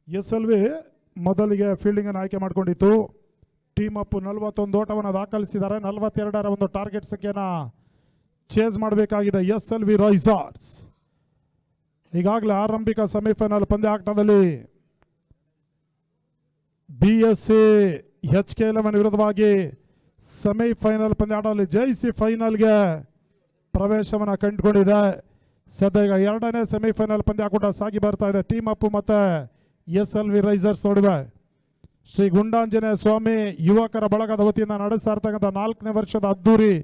SLV ಮೊದಲಿಗೆ ಫೀಲ್ಡಿಂಗನ್ನು ಆಯ್ಕೆ ಮಾಡಿಕೊಂಡಿತ್ತು. ಟೀಮ್ ಅಪ್ಪು 41 ಓಟವನ್ನು ದಾಖಲಿಸಿದ್ದಾರೆ. 42ರ ಒಂದು ಟಾರ್ಗೆಟ್ ಸಂಖ್ಯೆಯನ್ನು ಚೇಸ್ ಮಾಡಬೇಕಾಗಿದೆ SLV ರೈಸರ್ಸ್. ಈಗಾಗಲೇ ಆರಂಭಿಕ ಸೆಮಿಫೈನಲ್ ಪಂದ್ಯಾಟದಲ್ಲಿ BSC HK11 ವಿರುದ್ಧವಾಗಿ ಸೆಮಿಫೈನಲ್ ಪಂದ್ಯಾಟದಲ್ಲಿ ಜಯಿಸಿ ಫೈನಲ್ಗೆ ಪ್ರವೇಶವನ್ನು ಕಂಡುಕೊಂಡಿದೆ. ಸದ್ಯ ಈಗ ಎರಡನೇ ಸೆಮಿಫೈನಲ್ ಪಂದ್ಯಾಕೂಟ ಸಾಗಿ ಬರ್ತಾ ಇದೆ. ಟೀಮ್ ಅಪ್ಪು ಮತ್ತು SLV ರೈಸರ್ಸ್ ನಡುವೆ ಶ್ರೀ ಗುಂಡಾಂಜನೇಯ ಸ್ವಾಮಿ ಯುವಕರ ಬಳಗದ ವತಿಯಿಂದ ನಡೆಸ್ತಾ ಇರ್ತಕ್ಕಂಥ 4ನೇ ವರ್ಷದ ಅದ್ದೂರಿ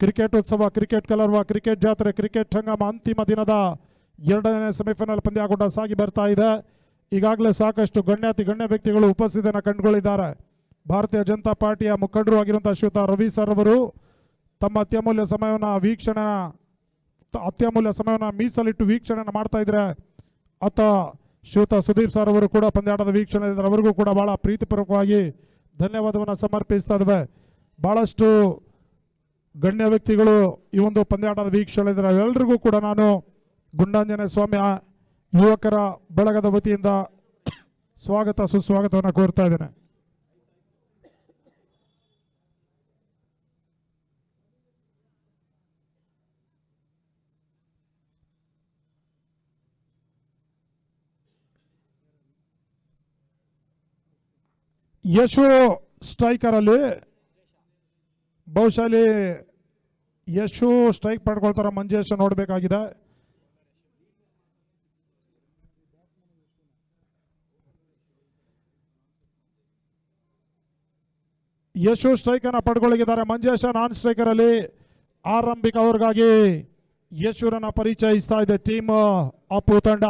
ಕ್ರಿಕೆಟ್ ಉತ್ಸವ, ಕ್ರಿಕೆಟ್ ಕಲರ್ವ, ಕ್ರಿಕೆಟ್ ಜಾತ್ರೆ, ಕ್ರಿಕೆಟ್ ಹಂಗಾಮ ಅಂತಿಮ ದಿನದ ಎರಡನೇ ಸೆಮಿಫೈನಲ್ ಪಂದ್ಯಾಕೂಟ ಸಾಗಿ ಬರ್ತಾ ಇದೆ. ಈಗಾಗಲೇ ಸಾಕಷ್ಟು ಗಣ್ಯ ವ್ಯಕ್ತಿಗಳು ಉಪಸ್ಥಿತಿಯನ್ನು ಕಂಡುಕೊಂಡಿದ್ದಾರೆ. ಭಾರತೀಯ ಜನತಾ ಪಾರ್ಟಿಯ ಮುಖಂಡರು ಆಗಿರುವಂಥ ಶ್ರೀಯುತ ರವಿ ಸರ್ ಅವರು ತಮ್ಮ ಅತ್ಯಮೂಲ್ಯ ಸಮಯವನ್ನು ಮೀಸಲಿಟ್ಟು ವೀಕ್ಷಣೆಯನ್ನು ಮಾಡ್ತಾ ಇದ್ದಾರೆ. ಅತ್ತ ಶ್ರೀಯುತ ಸುದೀಪ್ ಸರ್ ಅವರು ಕೂಡ ಪಂದ್ಯಾಟದ ವೀಕ್ಷಣೆ ಇದ್ದಾರೆ. ಅವರಿಗೂ ಕೂಡ ಬಹಳ ಪ್ರೀತಿಪೂರ್ವಕವಾಗಿ ಧನ್ಯವಾದವನ್ನು ಸಮರ್ಪಿಸ್ತಾ ಇದ್ದೇವೆ. ಬಹಳಷ್ಟು ಗಣ್ಯ ವ್ಯಕ್ತಿಗಳು ಈ ಒಂದು ಪಂದ್ಯಾಟದ ವೀಕ್ಷಣೆ ಇದ್ದಾರೆ. ಎಲ್ಲರಿಗೂ ಕೂಡ ನಾನು ಗುಂಡಾಂಜನೇಯ ಸ್ವಾಮಿ ಯುವಕರ ಬಳಗದ ವತಿಯಿಂದ ಸ್ವಾಗತ ಸುಸ್ವಾಗತವನ್ನು ಕೋರ್ತಾ ಇದ್ದೇನೆ. ಯಶು ಸ್ಟ್ರೈಕರ್ ಅಲ್ಲಿ ಬಹುಶಃ ಯಶು ಸ್ಟ್ರೈಕ್ ಪಡ್ಕೊಳ್ತಾರ. ಮಂಜೇಶ್ ನೋಡಬೇಕಾಗಿದೆ. ಯಶು ಸ್ಟ್ರೈಕ್ ಅನ್ನ ಪಡ್ಕೊಳ್ಳಿದ್ದಾರೆ. ಮಂಜೇಶ ನಾನ್ ಸ್ಟ್ರೈಕರ್ ಅಲ್ಲಿ ಆರಂಭಿಕ ಅವ್ರಿಗಾಗಿ ಯಶುರನ್ನ ಪರಿಚಯಿಸ್ತಾ ಇದೆ ಟೀಮ್ ಅಪ್ಪು ತಂಡ.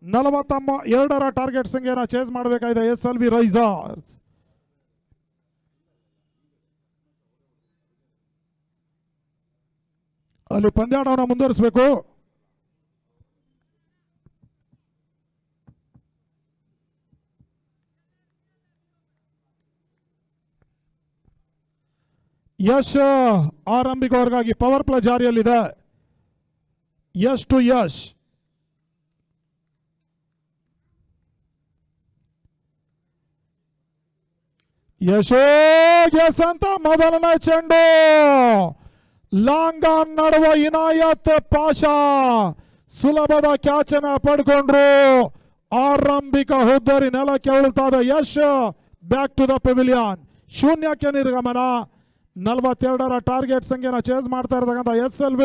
42ರ ಟಾರ್ಗೆಟ್ ಸಂಖ್ಯೆಯನ್ನು ಚೇಸ್ ಮಾಡಬೇಕಾಗಿದೆ SLV ರೈಸರ್ಸ್. ಅಲ್ಲಿ ಪಂದ್ಯಾಟವನ್ನು ಮುಂದುವರಿಸಬೇಕು. ಯಶ್ ಆರಂಭಿಕ ವರ್ಗಾಗಿ ಪವರ್ ಪ್ಲೇ ಜಾರಿಯಲ್ಲಿದೆ. ಯಶ್ ಟು ಯಶ್. ಯಶೋಗೆಸ್ ಅಂತ ಮೊದಲನೇ ಚೆಂಡು ಲಾಂಗ್ ಆನ್ ನಡುವ ಇನಾಯತ್ ಪಾಷಾ ಸುಲಭದ ಕ್ಯಾಚ್ ಅನ್ನ ಪಡ್ಕೊಂಡ್ರು. ಆರಂಭಿಕ ಹುದ್ದರಿ ನೆಲಕ್ಕೆ ಉಳ್ತಾದ. Yash back to the pavilion. ಶೂನ್ಯಕ್ಕೆ ನಿರ್ಗಮನ. 42ರ ಟಾರ್ಗೆಟ್ ಸಂಖ್ಯೆನ ಚೇಸ್ ಮಾಡ್ತಾ ಇರತಕ್ಕಂಥ SLV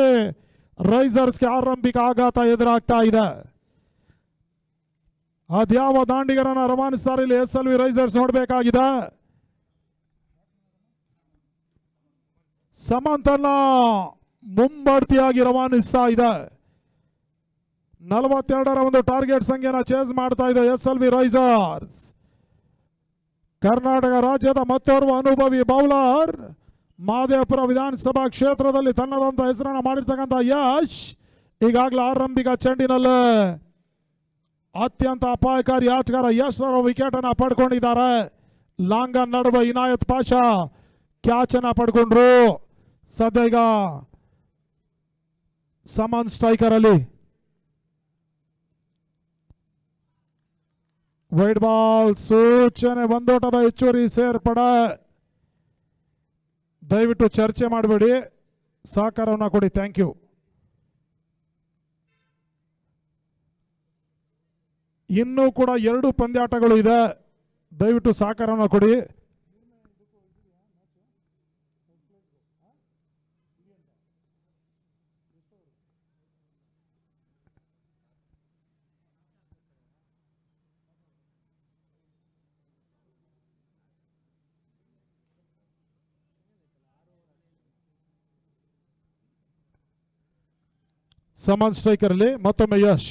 ರೈಸರ್ಸ್ಗೆ ಆರಂಭಿಕ ಆಘಾತ ಎದುರಾಗ್ತಾ ಇದೆ. ಅದ್ಯಾವ ದಾಂಡಿಗರನ್ನ ರವಾನಿಸ್ತಾರೆ ಇಲ್ಲಿ SLV ರೈಸರ್ಸ್ ನೋಡಬೇಕಾಗಿದೆ. ಸಮಂತನ್ನ ಮುಂಬಡ್ತಿಯಾಗಿ ರವಾನಿಸ್ತಾ ಇದೆ. 42ರ ಒಂದು ಟಾರ್ಗೆಟ್ ಸಂಖ್ಯೆನ ಚೇಸ್ ಮಾಡ್ತಾ ಇದೆ SLV ರೈಸರ್ಸ್. ಕರ್ನಾಟಕ ರಾಜ್ಯದ ಮತ್ತೋರ್ವ ಅನುಭವಿ ಬೌಲರ್, ಮಹದೇವಪುರ ವಿಧಾನಸಭಾ ಕ್ಷೇತ್ರದಲ್ಲಿ ತನ್ನದಂತ ಹೆಸರನ್ನ ಮಾಡಿರ್ತಕ್ಕಂಥ ಯಶ್ ಈಗಾಗಲೇ ಆರಂಭಿಕ ಚೆಂಡಿನಲ್ಲಿ ಅತ್ಯಂತ ಅಪಾಯಕಾರಿ ಆಟಗಾರ ಯಶ್ ವಿಕೆಟ್ ಅನ್ನ ಪಡ್ಕೊಂಡಿದ್ದಾರೆ. ಲಾಂಗ ನಡುವೆ ಇನಾಯತ್ ಪಾಷಾ ಕ್ಯಾಚ್ ಅನ್ನ ಪಡ್ಕೊಂಡ್ರು. ಸದ್ಯ ಈಗ ಸಮಾನ್ ಸ್ಟ್ರೈಕರ್ ಅಲ್ಲಿ ವೈಡ್ ಬಾಲ್ ಸೂಚನೆ, ಒಂದೋಟದ ಹೆಚ್ಚುವರಿ ಸೇರ್ಪಡೆ. ದಯವಿಟ್ಟು ಚರ್ಚೆ ಮಾಡಬೇಡಿ, ಸಹಕಾರವನ್ನು ಕೊಡಿ. Thank you. ಇನ್ನೂ ಕೂಡ 2 ಪಂದ್ಯಾಟಗಳು ಇದೆ, ದಯವಿಟ್ಟು ಸಹಕಾರವನ್ನು ಕೊಡಿ. ಸಮಾನ್ ಸ್ಟ್ರೈಕರ್ ಅಲ್ಲಿ ಮತ್ತೊಮ್ಮೆ ಯಶ್.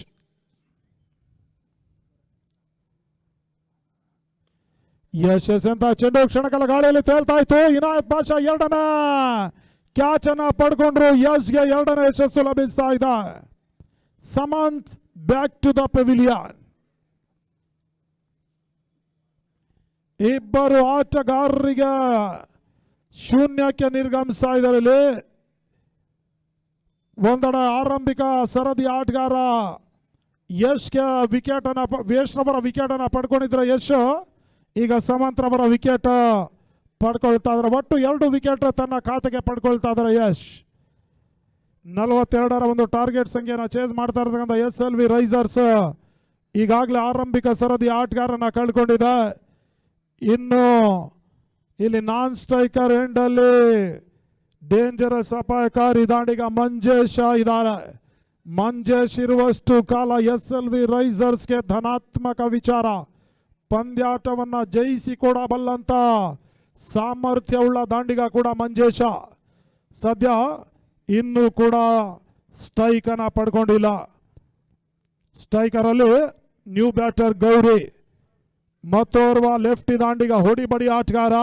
ಅಂತ ಚೆಂಡು ಕ್ಷಣಕಾಲ ಗಾಳಿಯಲ್ಲಿ ತೇಲ್ತಾ ಇತ್ತು. ಇನಾಯತ್ ಪಾಷಾ ಎರಡನೇ ಕ್ಯಾಚ್ ಅನ್ನ ಪಡ್ಕೊಂಡ್ರು. ಯಶ್ಗೆ ಎರಡನೇ ಯಶಸ್ಸು ಲಭಿಸ್ತಾ ಇದೆ. ಸಮಂತ್ ಬ್ಯಾಕ್ ಟು ದ ಪೆವಿಲಿಯನ್. ಇಬ್ಬರು ಆಟಗಾರರಿಗೆ ಶೂನ್ಯಕ್ಕೆ ನಿರ್ಗಮಿಸ್ತಾ ಇದ್ದಾರೆ ಇಲ್ಲಿ. ಒಂದೆಡೆ ಆರಂಭಿಕ ಸರದಿ ಆಟಗಾರ ಯಶ್ಗೆ ವಿಕೆಟ್ ಅನ್ನ ವೇಶ್ರವರ ವಿಕೆಟ್ ಅನ್ನ ಪಡ್ಕೊಂಡಿದ್ರೆ ಯಶ್, ಈಗ ಸಮಂತ್ರವರ ವಿಕೆಟ್ ಪಡ್ಕೊಳ್ತಾ ಇದ್ದಾರೆ. ಒಟ್ಟು 2 ವಿಕೆಟ್ ತನ್ನ ಖಾತೆಗೆ ಪಡ್ಕೊಳ್ತಾ ಇದ್ದಾರೆ ಯಶ್. 42ರ ಒಂದು ಟಾರ್ಗೆಟ್ ಸಂಖ್ಯೆನ ಚೇಸ್ ಮಾಡ್ತಾ ಇರತಕ್ಕಂಥ SLV ರೈಸರ್ಸ್ ಈಗಾಗಲೇ ಆರಂಭಿಕ ಸರದಿ ಆಟಗಾರನ ಕಳ್ಕೊಂಡಿದೆ. ಇನ್ನು ಇಲ್ಲಿ ನಾನ್ ಸ್ಟ್ರೈಕರ್ ಎಂಡ್ ಅಲ್ಲಿ ಡೇಂಜರಸ್ ಅಪಾಯಕಾರಿ ದಾಂಡಿಗ ಮಂಜೇಶ ಇದ್ದಾರೆ. ಮಂಜೇಶ್ ಇರುವಷ್ಟು ಕಾಲ SLV ರೈಸರ್ಸ್ಗೆ ಧನಾತ್ಮಕ ವಿಚಾರ. ಪಂದ್ಯಾಟವನ್ನ ಜಯಿಸಿಕೊಡಬಲ್ಲಂತ ಸಾಮರ್ಥ್ಯವುಳ್ಳ ದಾಂಡಿಗ ಕೂಡ ಮಂಜೇಶ. ಸದ್ಯ ಇನ್ನೂ ಕೂಡ ಸ್ಟ್ರೈಕ್ ಅನ್ನ ಪಡ್ಕೊಂಡಿಲ್ಲ. ಸ್ಟ್ರೈಕರ್ ಅಲ್ಲಿ ನ್ಯೂ ಬ್ಯಾಟರ್ ಗೌರಿ, ಮತ್ತೋರ್ವ ಲೆಫ್ಟಿ ದಾಂಡಿಗ ಹೊಡಿಬಡಿ ಆಟಗಾರ.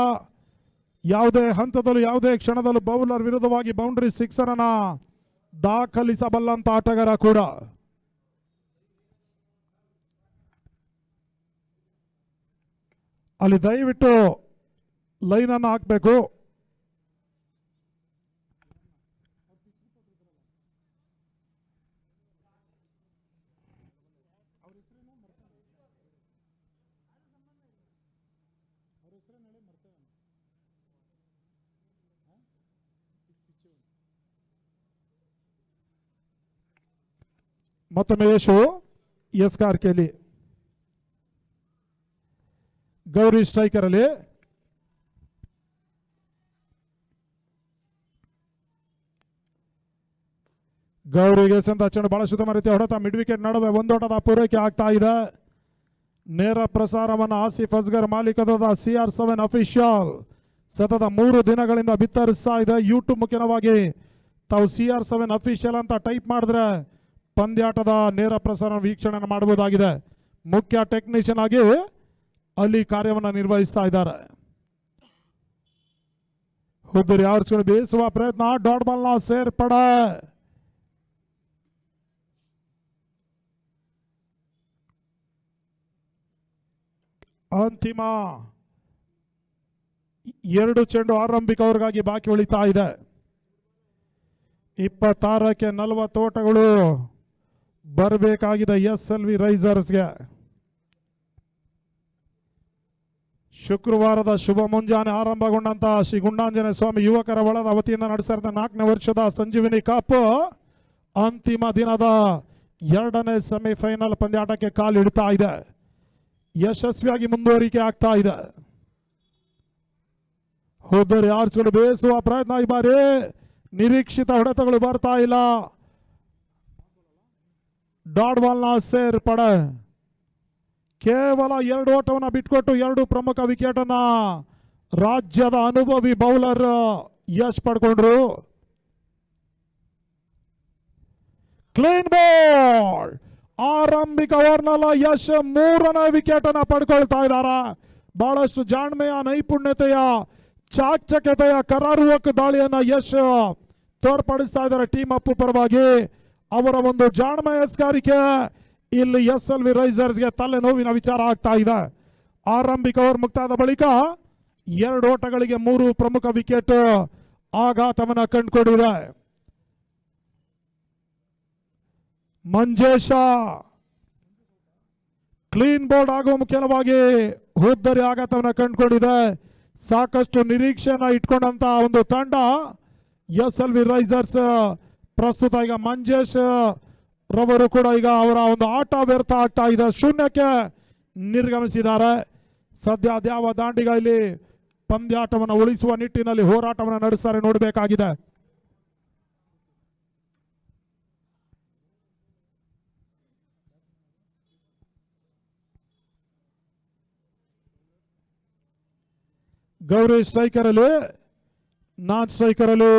ಯಾವುದೇ ಹಂತದಲ್ಲೂ ಯಾವುದೇ ಕ್ಷಣದಲ್ಲೂ ಬೌಲರ್ ವಿರುದ್ಧವಾಗಿ ಬೌಂಡ್ರಿ ಸಿಕ್ಸರ್ ಅನ್ನ ದಾಖಲಿಸಬಲ್ಲಂತ ಆಟಗಾರ ಕೂಡ. ಅಲ್ಲಿ ದಯವಿಟ್ಟು ಲೈನ್ ಅನ್ನು ಹಾಕಬೇಕು. ಮತ್ತೊಮ್ಮೆ ಯಶು ಎಸ್ಕಾರ್ ಕೇಳಿ. ಗೌರಿ ಸ್ಟ್ರೈಕರ್ ಅಲ್ಲಿ ಗೌರಿಗೆ ಸಂತ ಚೆಂಡು ಬಹಳ ಸುತ್ತಮ ರೀತಿಯ ಹೊಡೆತ. ಮಿಡ್ ವಿಕೆಟ್ ನಡುವೆ ಒಂದೋಟದ ಪೂರೈಕೆ ಆಗ್ತಾ ಇದೆ. ನೇರ ಪ್ರಸಾರವನ್ನು ಆಸಿಫ್ ಅಸ್ಗರ್ ಮಾಲೀಕತ್ವದ CR7 ಅಫಿಷಿಯಲ್ ಸತತ 3 ದಿನಗಳಿಂದ ಬಿತ್ತರಿಸ್ತಾ ಇದೆ. ಯೂಟ್ಯೂಬ್ ಮುಖ್ಯವಾಗಿ ತಾವು CR7 ಅಫಿಷಿಯಲ್ ಅಂತ ಟೈಪ್ ಮಾಡಿದ್ರೆ ಪಂದ್ಯಾಟದ ನೇರ ಪ್ರಸಾರ ವೀಕ್ಷಣೆ ಮಾಡಬಹುದಾಗಿದೆ. ಮುಖ್ಯ ಟೆಕ್ನಿಷಿಯನ್ ಆಗಿ ಅಲ್ಲಿ ಕಾರ್ಯವನ್ನು ನಿರ್ವಹಿಸ್ತಾ ಇದ್ದಾರೆ. ಹುದ್ದೂರಿ ಆವರಿಸಿಕೊಂಡು ಬೇಯಿಸುವ ಪ್ರಯತ್ನ, ಡಾಟ್ ಬಾಲ್ ನ ಸೇರ್ಪಡೆ. ಅಂತಿಮ 2 ಚೆಂಡು ಆರಂಭಿಕ ಅವರಿಗಾಗಿ ಬಾಕಿ ಉಳಿತಾ ಇದೆ. 26ಕ್ಕೆ 40 ಓಟಗಳು ಬರಬೇಕಾಗಿದೆ SLV ರೈಸರ್ಸ್ಗೆ. ಶುಕ್ರವಾರದ ಶುಭ ಮುಂಜಾನೆ ಆರಂಭಗೊಂಡಂತಹ ಶ್ರೀ ಗುಂಡಾಂಜನೇಯ ಸ್ವಾಮಿ ಯುವಕರ ಬಳಗದ ವತಿಯಿಂದ ನಡೆಸಿದ 4ನೇ ವರ್ಷದ ಸಂಜೀವಿನಿ ಕಪ್ ಅಂತಿಮ ದಿನದ 2ನೇ ಸೆಮಿಫೈನಲ್ ಪಂದ್ಯಾಟಕ್ಕೆ ಕಾಲಿಡ್ತಾ ಇದೆ. ಯಶಸ್ವಿಯಾಗಿ ಮುಂದುವರಿಕೆ ಆಗ್ತಾ ಇದೆ. ಹೋದರೆ ಆರ್ಸ್ಗಳು ಬೇಯಿಸುವ ಪ್ರಯತ್ನ. ಈ ಬಾರಿ ನಿರೀಕ್ಷಿತ ಹೊಡೆತಗಳು ಬರ್ತಾ ಇಲ್ಲ. ಡಾಟ್ ಬಾಲ್ ನ ಸೇರ್ಪಡೆ. ಕೇವಲ 2 ಓಟವನ್ನು ಬಿಟ್ಕೊಟ್ಟು 2 ಪ್ರಮುಖ ವಿಕೆಟ್ ಅನ್ನ ರಾಜ್ಯದ ಅನುಭವಿ ಬೌಲರ್ ಯಶ್ ಪಡ್ಕೊಂಡ್ರು. Clean ball. ಆರಂಭಿಕ ಓವರ್ನಲ್ಲ ಯಶ್ 3ನೇ ವಿಕೆಟ್ ಅನ್ನ ಪಡ್ಕೊಳ್ತಾ ಇದ್ದಾರೆ. ಬಹಳಷ್ಟು ಜಾಣ್ಮೆಯ, ನೈಪುಣ್ಯತೆಯ, ಚಾಕಚಕ್ಯತೆಯ ಕರಾರುವಕ್ ದಾಳಿಯನ್ನ ಯಶ್ ತೋರ್ಪಡಿಸ್ತಾ ಇದ್ದಾರೆ ಟೀಮ್ ಅಪ್ ಪರವಾಗಿ. ಅವರ ಒಂದು ಜಾಣ್ಮೆಯ ಎಸ್ಗಾರಿಕೆ ಇಲ್ಲಿ SLV ರೈಸರ್ಸ್ಗೆ ತಲೆನೋವಿನ ವಿಚಾರ ಆಗ್ತಾ ಇದೆ. ಆರಂಭಿಕ ಓವರ್ ಮುಕ್ತಾದ ಬಳಿಕ 2 ಓಟಗಳಿಗೆ 3 ಪ್ರಮುಖ ವಿಕೆಟ್ ಆಘಾತವನ್ನು ಕಂಡುಕೊಂಡಿದೆ. ಮಂಜೇಶ ಕ್ಲೀನ್ ಬೋರ್ಡ್ ಆಗುವ ಮುಖ್ಯವಾಗಿ ಹುದ್ದರಿ ಆಘಾತವನ್ನು ಕಂಡುಕೊಂಡಿದೆ. ಸಾಕಷ್ಟು ನಿರೀಕ್ಷೆಯನ್ನ ಇಟ್ಕೊಂಡಂತ ಒಂದು ತಂಡ SLV ರೈಸರ್ಸ್ ಪ್ರಸ್ತುತ ಈಗ ಮಂಜೇಶ್ ರವರು ಕೂಡ ಈಗ ಅವರ ಒಂದು ಆಟ ವ್ಯರ್ಥ ಆಗ್ತಾ ಇದೆ, ಶೂನ್ಯಕ್ಕೆ ನಿರ್ಗಮಿಸಿದ್ದಾರೆ. ಸದ್ಯ ಅದ್ಯಾವ ದಾಂಡಿಗ ಇಲ್ಲಿ ಪಂದ್ಯಾಟವನ್ನು ಉಳಿಸುವ ನಿಟ್ಟಿನಲ್ಲಿ ಹೋರಾಟವನ್ನು ನಡೆಸ್ತಾರೆ ನೋಡಬೇಕಾಗಿದೆ. ಗೌರಿ ಸ್ಟ್ರೈಕರ್ ಅಲ್ಲಿ, ನಾನ್ ಸ್ಟ್ರೈಕರ್ ಅಲ್ಲಿ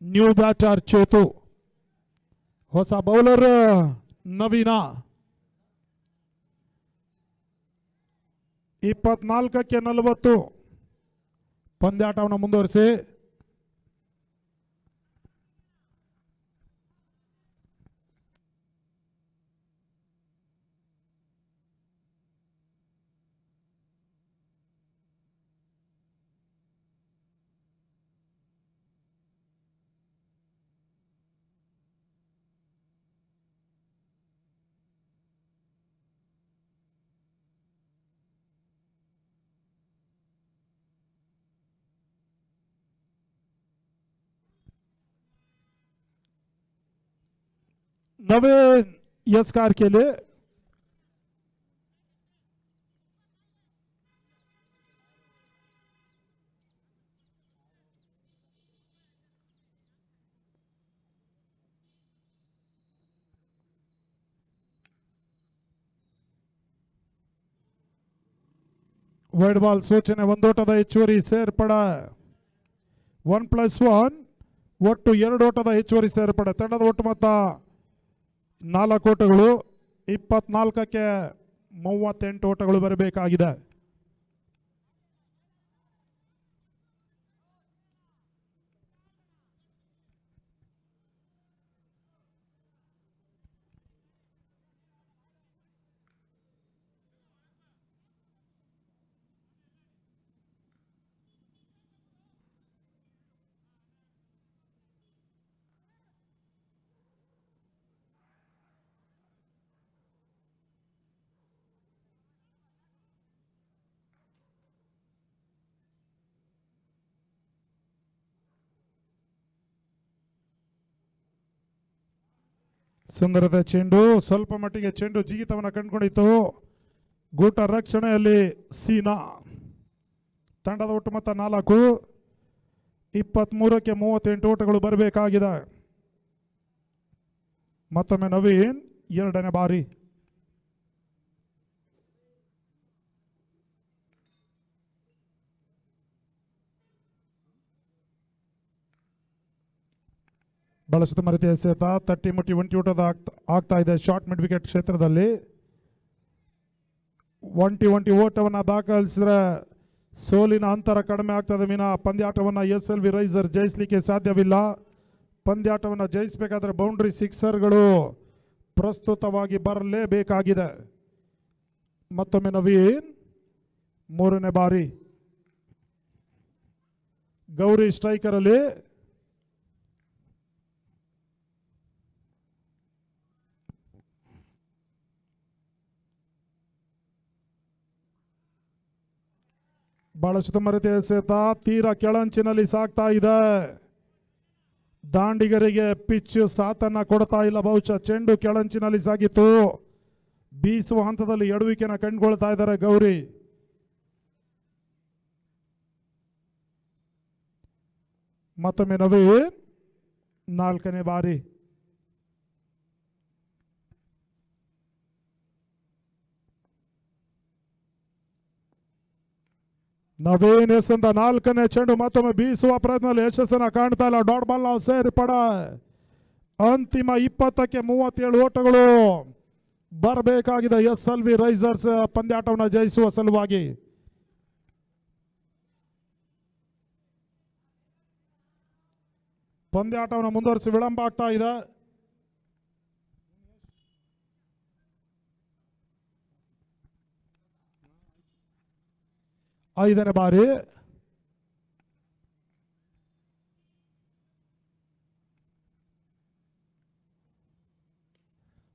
ನ್ಯೂ ಬ್ಯಾಟರ್ ಚೇತು, ಹೊಸ ಬೌಲರ್ ನವೀನ. 24ಕ್ಕೆ 40 ಪಂದ್ಯಾಟವನ್ನು ಮುಂದುವರಿಸಿ नवीन यस कार के लिए ವೈಡ್ ಬಾಲ್ ಸೂಚನೆ, ಒಂದೋಟದ ಹೆಚ್ಚುವರಿ ಸೇರ್ಪಡ 1+1 ಒಟ್ಟು 2 ಓಟದ ಹೆಚ್ಚುವರಿ ಸೇರ್ಪಡೆ. ತಂಡದ ಒಟ್ಟು ಮೊತ್ತ 4 ಓಟಗಳು, 24ಕ್ಕೆ 38 ಓಟಗಳು ಬರಬೇಕಾಗಿದೆ. ಸುಂದರದ ಚೆಂಡು, ಸ್ವಲ್ಪ ಮಟ್ಟಿಗೆ ಚೆಂಡು ಜಿಗಿತವನ್ನು ಕಂಡುಕೊಂಡಿತ್ತು. ಗೂಟ ರಕ್ಷಣೆಯಲ್ಲಿ ಸೀನಾ. ತಂಡದ ಒಟ್ಟು ಮೊತ್ತ 4, 23ಕ್ಕೆ 38 ಓಟಗಳು ಬರಬೇಕಾಗಿದೆ. ಮತ್ತೊಮ್ಮೆ ನವೀನ್ 2ನೇ ಬಾರಿ. ಬಳಸಿದ ಮರಿತೆ ಎಸೆತ ತಟ್ಟಿ ಮುಟ್ಟಿ ಒಂಟಿ ಊಟದ ಆಗ್ತಾ ಇದೆ ಶಾರ್ಟ್ ಮಿಡ್ ವಿಕೆಟ್ ಕ್ಷೇತ್ರದಲ್ಲಿ. ಒಂಟಿ ಓಟವನ್ನು ದಾಖಲಿಸಿದ್ರೆ ಸೋಲಿನ ಅಂತರ ಕಡಿಮೆ ಆಗ್ತದೆ ವಿನ ಪಂದ್ಯಾಟವನ್ನು SLV ರೈಸರ್ ಜಯಿಸಲಿಕ್ಕೆ ಸಾಧ್ಯವಿಲ್ಲ. ಪಂದ್ಯಾಟವನ್ನು ಜಯಿಸಬೇಕಾದ್ರೆ ಬೌಂಡ್ರಿ ಸಿಕ್ಸರ್ಗಳು ಪ್ರಸ್ತುತವಾಗಿ ಬರಲೇಬೇಕಾಗಿದೆ. ಮತ್ತೊಮ್ಮೆ ನವೀನ್ 3ನೇ ಬಾರಿ. ಗೌರಿ ಸ್ಟ್ರೈಕರ್ ಅಲ್ಲಿ, ಬಹಳ ಸುತ್ತಮರಿತೆ ಎಸೆತ ತೀರಾ ಕೆಳಂಚಿನಲ್ಲಿ ಸಾಗ್ತಾ ಇದೆ. ದಾಂಡಿಗರಿಗೆ ಪಿಚ್ ಸಾಥನ್ನ ಕೊಡ್ತಾ ಇಲ್ಲ. ಬಹುಶಃ ಚೆಂಡು ಕೆಳಂಚಿನಲ್ಲಿ ಸಾಗಿತ್ತು. ಬೀಸುವ ಹಂತದಲ್ಲಿ ಎಡವಿಕೆನ ಕಂಡುಕೊಳ್ತಾ ಇದ್ದಾರೆ ಗೌರಿ. ಮತ್ತೊಮ್ಮೆ ನವೀನ್ 4ನೇ ಬಾರಿ. ನವೀನ್ ಎಸೆದ 4ನೇ ಚೆಂಡು ಮತ್ತೊಮ್ಮೆ ಬೀಸುವ ಪ್ರಯತ್ನದಲ್ಲಿ ಯಶಸ್ಸನ್ನ ಕಾಣ್ತಾ ಇಲ್ಲ. ಡಾಟ್ ಬಾಲ್ ನಾವು ಸೇರ್ಪಡ. ಅಂತಿಮ 20ಕ್ಕೆ 37 ಓಟಗಳು ಬರಬೇಕಾಗಿದೆ SLV ರೈಸರ್ಸ್ ಪಂದ್ಯಾಟವನ್ನು ಜಯಿಸುವ ಸಲುವಾಗಿ. ಪಂದ್ಯಾಟವನ್ನು ಮುಂದುವರಿಸಿ ವಿಳಂಬ ಆಗ್ತಾ ಇದೆ. 5ನೇ ಬಾರಿ.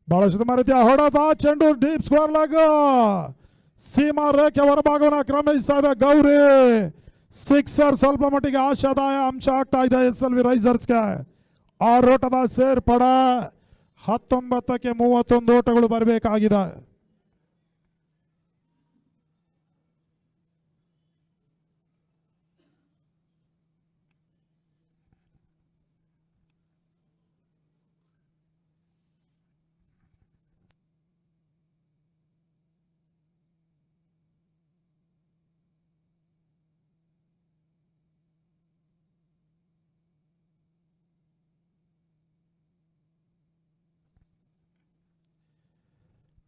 ಬಹಳಷ್ಟು ರೀತಿಯ ಹೊಡೆತ, ಚೆಂಡು ಡೀಪ್ ಸ್ಕ್ವೇರ್ ಲೆಗ್, ಸೀಮಾ ರೇಖೆ ಹೊರಭಾಗವನ್ನು ಕ್ರಮಿಸ್ತಾ ಇದೆ ಗೌರಿ. ಸಿಕ್ಸರ್ ಸ್ವಲ್ಪ ಮಟ್ಟಿಗೆ ಆಶಾದಾಯ ಅಂಶ ಆಗ್ತಾ ಇದೆ SLV ರೈಸರ್ಸ್ಗೆ. 6 ಓಟದ ಸೇರ್ಪಡೆ, 19ಕ್ಕೆ 31 ಓಟಗಳು ಬರಬೇಕಾಗಿದೆ.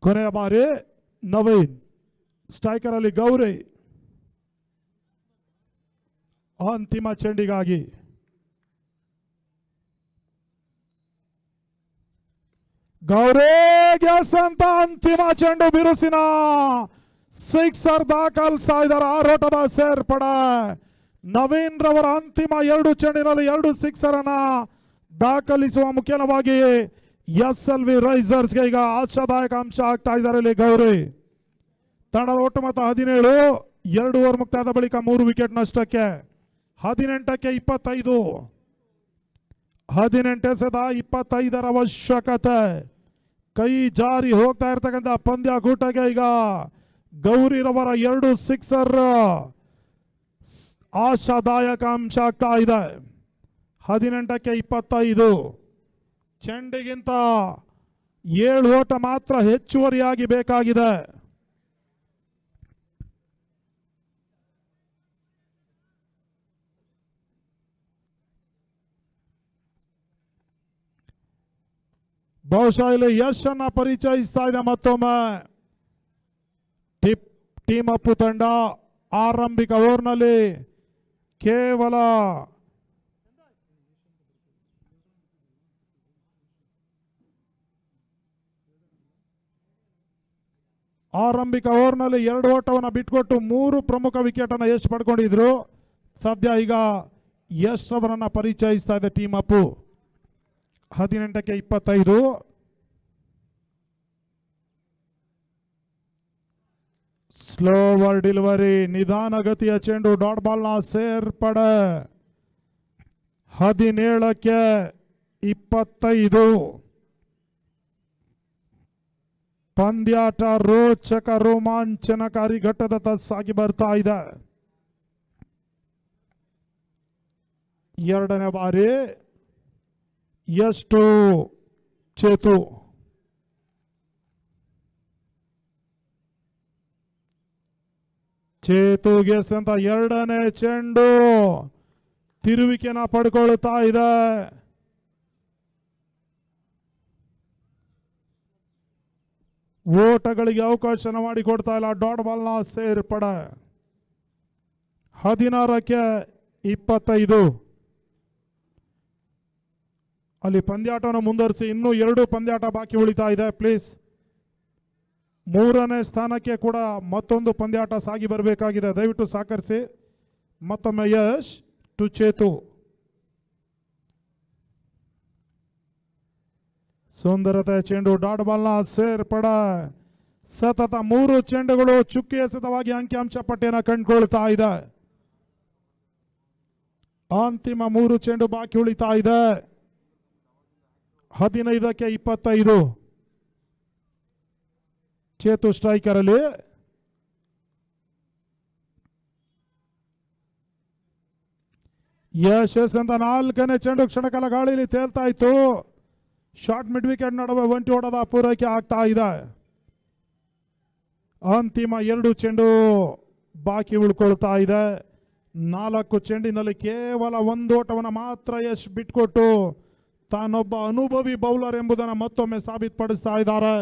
ಕೊನೆಯ ಬಾರಿ ನವೀನ್, ಸ್ಟ್ರೈಕರ್ ಅಲ್ಲಿ ಗೌರಿ. ಅಂತಿಮ ಚೆಂಡಿಗಾಗಿ ಗೌರಿ ಗ್ಯಾಸ್ ಅಂತ ಅಂತಿಮ ಚೆಂಡು ಬಿರುಸಿನ ಸಿಕ್ಸರ್ ದಾಖಲಿಸ್ತಾ ಇದ್ದಾರೆ. 6 ಓಟದ ಸೇರ್ಪಡೆ. ನವೀನ್ ರವರ ಅಂತಿಮ 2 ಚೆಂಡಿನಲ್ಲಿ 2 ಸಿಕ್ಸರ್ ಅನ್ನ ದಾಖಲಿಸುವ ಮುಖ್ಯವಾಗಿ SLV ರೈಸರ್ಸ್ಗೆ ಈಗ ಆಶಾದಾಯಕ ಅಂಶ ಆಗ್ತಾ ಇದ್ದಾರೆ ಇಲ್ಲಿ ಗೌರಿ. ತಂಡದ ಒಟ್ಟು ಮೊತ್ತ 17. 2 ಓವರ್ ಮುಕ್ತಾಯದ ಬಳಿಕ 3 ವಿಕೆಟ್ ನಷ್ಟಕ್ಕೆ 18ಕ್ಕೆ 25. 18 ಎಸೆದ 25ರ ಅವಶ್ಯಕತೆ. ಕೈ ಜಾರಿ ಹೋಗ್ತಾ ಇರ್ತಕ್ಕಂಥ ಪಂದ್ಯ ಕೂಟಕ್ಕೆ ಈಗ ಗೌರಿರವರ 2 ಸಿಕ್ಸರ್ ಆಶಾದಾಯಕ ಅಂಶ ಆಗ್ತಾ ಇದೆ. 18ಕ್ಕೆ 25. ಚೆಂಡಿಗಿಂತ 7 ಓಟ ಮಾತ್ರ ಹೆಚ್ಚುವರಿಯಾಗಿ ಬೇಕಾಗಿದೆ. ಬಹುಶಃ ಇಲ್ಲಿ ಯಶ್ ಅನ್ನ ಪರಿಚಯಿಸ್ತಾ ಇದೆ ಮತ್ತೊಮ್ಮೆ ಟೀಮ್ ಅಪ್ಪು ತಂಡ. ಆರಂಭಿಕ ಓವರ್ನಲ್ಲಿ ಕೇವಲ ಆರಂಭಿಕ ಓವರ್ನಲ್ಲಿ 2 ಓಟವನ್ನು ಬಿಟ್ಕೊಟ್ಟು 3 ಪ್ರಮುಖ ವಿಕೆಟ್ ಅನ್ನು ಯಶ್ ಪಡ್ಕೊಂಡಿದ್ರು. ಸದ್ಯ ಈಗ ಯಶ್ ಅವರನ್ನ ಪರಿಚಯಿಸ್ತಾ ಇದೆ ಟೀಮ್ ಅಪ್ಪು. 18ಕ್ಕೆ 25. ಸ್ಲೋವರ್ ಡೆಲಿವರಿ, ನಿಧಾನಗತಿಯ ಚೆಂಡು, ಡಾಟ್ ಬಾಲ್ ನ ಸೇರ್ಪಡೆ. 17ಕ್ಕೆ 25. ಪಂದ್ಯಾಟ ರೋಚಕ ರೋಮಾಂಚನಕಾರಿ ಘಟ್ಟದತ್ತ ಸಾಗಿ ಬರ್ತಾ ಇದೆ. 2ನೇ ಬಾರಿ ಎಷ್ಟು ಚೇತು. ಚೇತುಗೆ ಅಂತ 2ನೇ ಚೆಂಡು ತಿರುವಿಕೆನ ಪಡ್ಕೊಳ್ತಾ ಇದೆ. ಓಟಗಳಿಗೆ ಅವಕಾಶ ಮಾಡಿಕೊಡ್ತಾ ಇಲ್ಲ. ಡಾಟ್ ಬಾಲ್ ನ ಸೇರ್ಪಡೆ. 16ಕ್ಕೆ 25. ಅಲ್ಲಿ ಪಂದ್ಯಾಟವನ್ನು ಮುಂದುವರಿಸಿ ಇನ್ನೂ 2 ಪಂದ್ಯಾಟ ಬಾಕಿ ಉಳಿತಾ ಇದೆ. ಪ್ಲೀಸ್ 3ನೇ ಸ್ಥಾನಕ್ಕೆ ಕೂಡ ಮತ್ತೊಂದು ಪಂದ್ಯಾಟ ಸಾಗಿ ಬರಬೇಕಾಗಿದೆ. ದಯವಿಟ್ಟು ಸಹಕರಿಸಿ. ಮತ್ತೊಮ್ಮೆ ಯಶ್ ಟು ಚೇತು. ಸುಂದರತೆ ಚೆಂಡು, ಡಾಟ್ ಬಾಲ್ ನ ಸೇರ್ಪಡೆ. ಸತತ 3 ಚೆಂಡುಗಳು ಚುಕ್ಕಿ ಎಸೆತವಾಗಿ ಅಂಕಿಅಂಶ ಪಟ್ಟಿಯನ್ನು ಕಂಡುಕೊಳ್ತಾ ಇದೆ. ಅಂತಿಮ 3 ಚೆಂಡು ಬಾಕಿ ಉಳಿತಾ ಇದೆ. 15ಕ್ಕೆ 25. ಚೇತು ಸ್ಟ್ರೈಕರ್ ಅಲ್ಲಿ. ಯಶಸ್ ಅಂತ 4ನೇ ಚೆಂಡು ಕ್ಷಣಕಾಲ ಗಾಳಿಯಲ್ಲಿ ತೇಲ್ತಾ ಇತ್ತು. ಶಾರ್ಟ್ ಮಿಡ್ ವಿಕೆಟ್ ನಡುವೆ ಒಂಟಿ ಓಟದ ಪೂರೈಕೆ ಆಗ್ತಾ ಇದೆ. ಅಂತಿಮ 2 ಚೆಂಡು ಬಾಕಿ ಉಳ್ಕೊಳ್ತಾ ಇದೆ. 4 ಚೆಂಡಿನಲ್ಲಿ ಕೇವಲ 1 ಓಟವನ್ನು ಮಾತ್ರ ಯಶ್ ಬಿಟ್ಕೊಟ್ಟು ತಾನೊಬ್ಬ ಅನುಭವಿ ಬೌಲರ್ ಎಂಬುದನ್ನು ಮತ್ತೊಮ್ಮೆ ಸಾಬೀತುಪಡಿಸ್ತಾ ಇದ್ದಾರೆ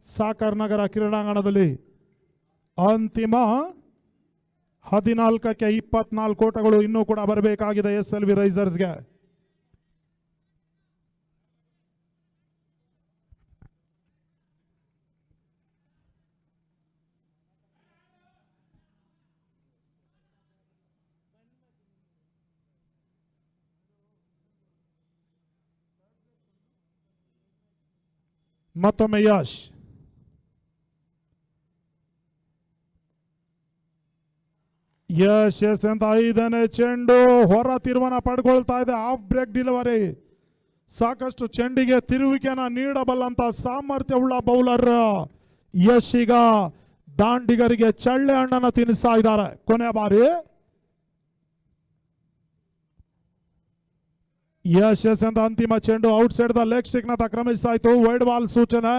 ಸಾಕರ್ ನಗರ ಕ್ರೀಡಾಂಗಣದಲ್ಲಿ. ಅಂತಿಮ 14ಕ್ಕೆ 24 ಓಟಗಳು ಇನ್ನೂ ಕೂಡ ಬರಬೇಕಾಗಿದೆ SLV ರೈಸರ್ಸ್ಗೆ. ಮತ್ತೊಮ್ಮೆ ಯಶ್. ಯಶ್ ಅಂತ 5ನೇ ಚೆಂಡು ಹೊರ ತೀರ್ಮಾನ ಪಡ್ಕೊಳ್ತಾ ಇದೆ. Half break delivery. ಸಾಕಷ್ಟು ಚೆಂಡಿಗೆ ತಿರುವಿಕೆನ ನೀಡಬಲ್ಲಂತ ಸಾಮರ್ಥ್ಯವುಳ್ಳ ಬೌಲರ್ ಯಶ್ ಈಗ ದಾಂಡಿಗರಿಗೆ ಚಳ್ಳೆ ಹಣ್ಣನ್ನ ತಿನ್ನಿಸ್ತಾ ಇದ್ದಾರೆ. ಕೊನೆ ಬಾರಿ ಯಶ್ ಅಂತ ಅಂತಿಮ ಚೆಂಡು outside the leg stick ನತ್ತ ಕ್ರಮಿಸ್ತಾ ಇತ್ತು. ವೈಡ್ ಬಾಲ್ ಸೂಚನೆ.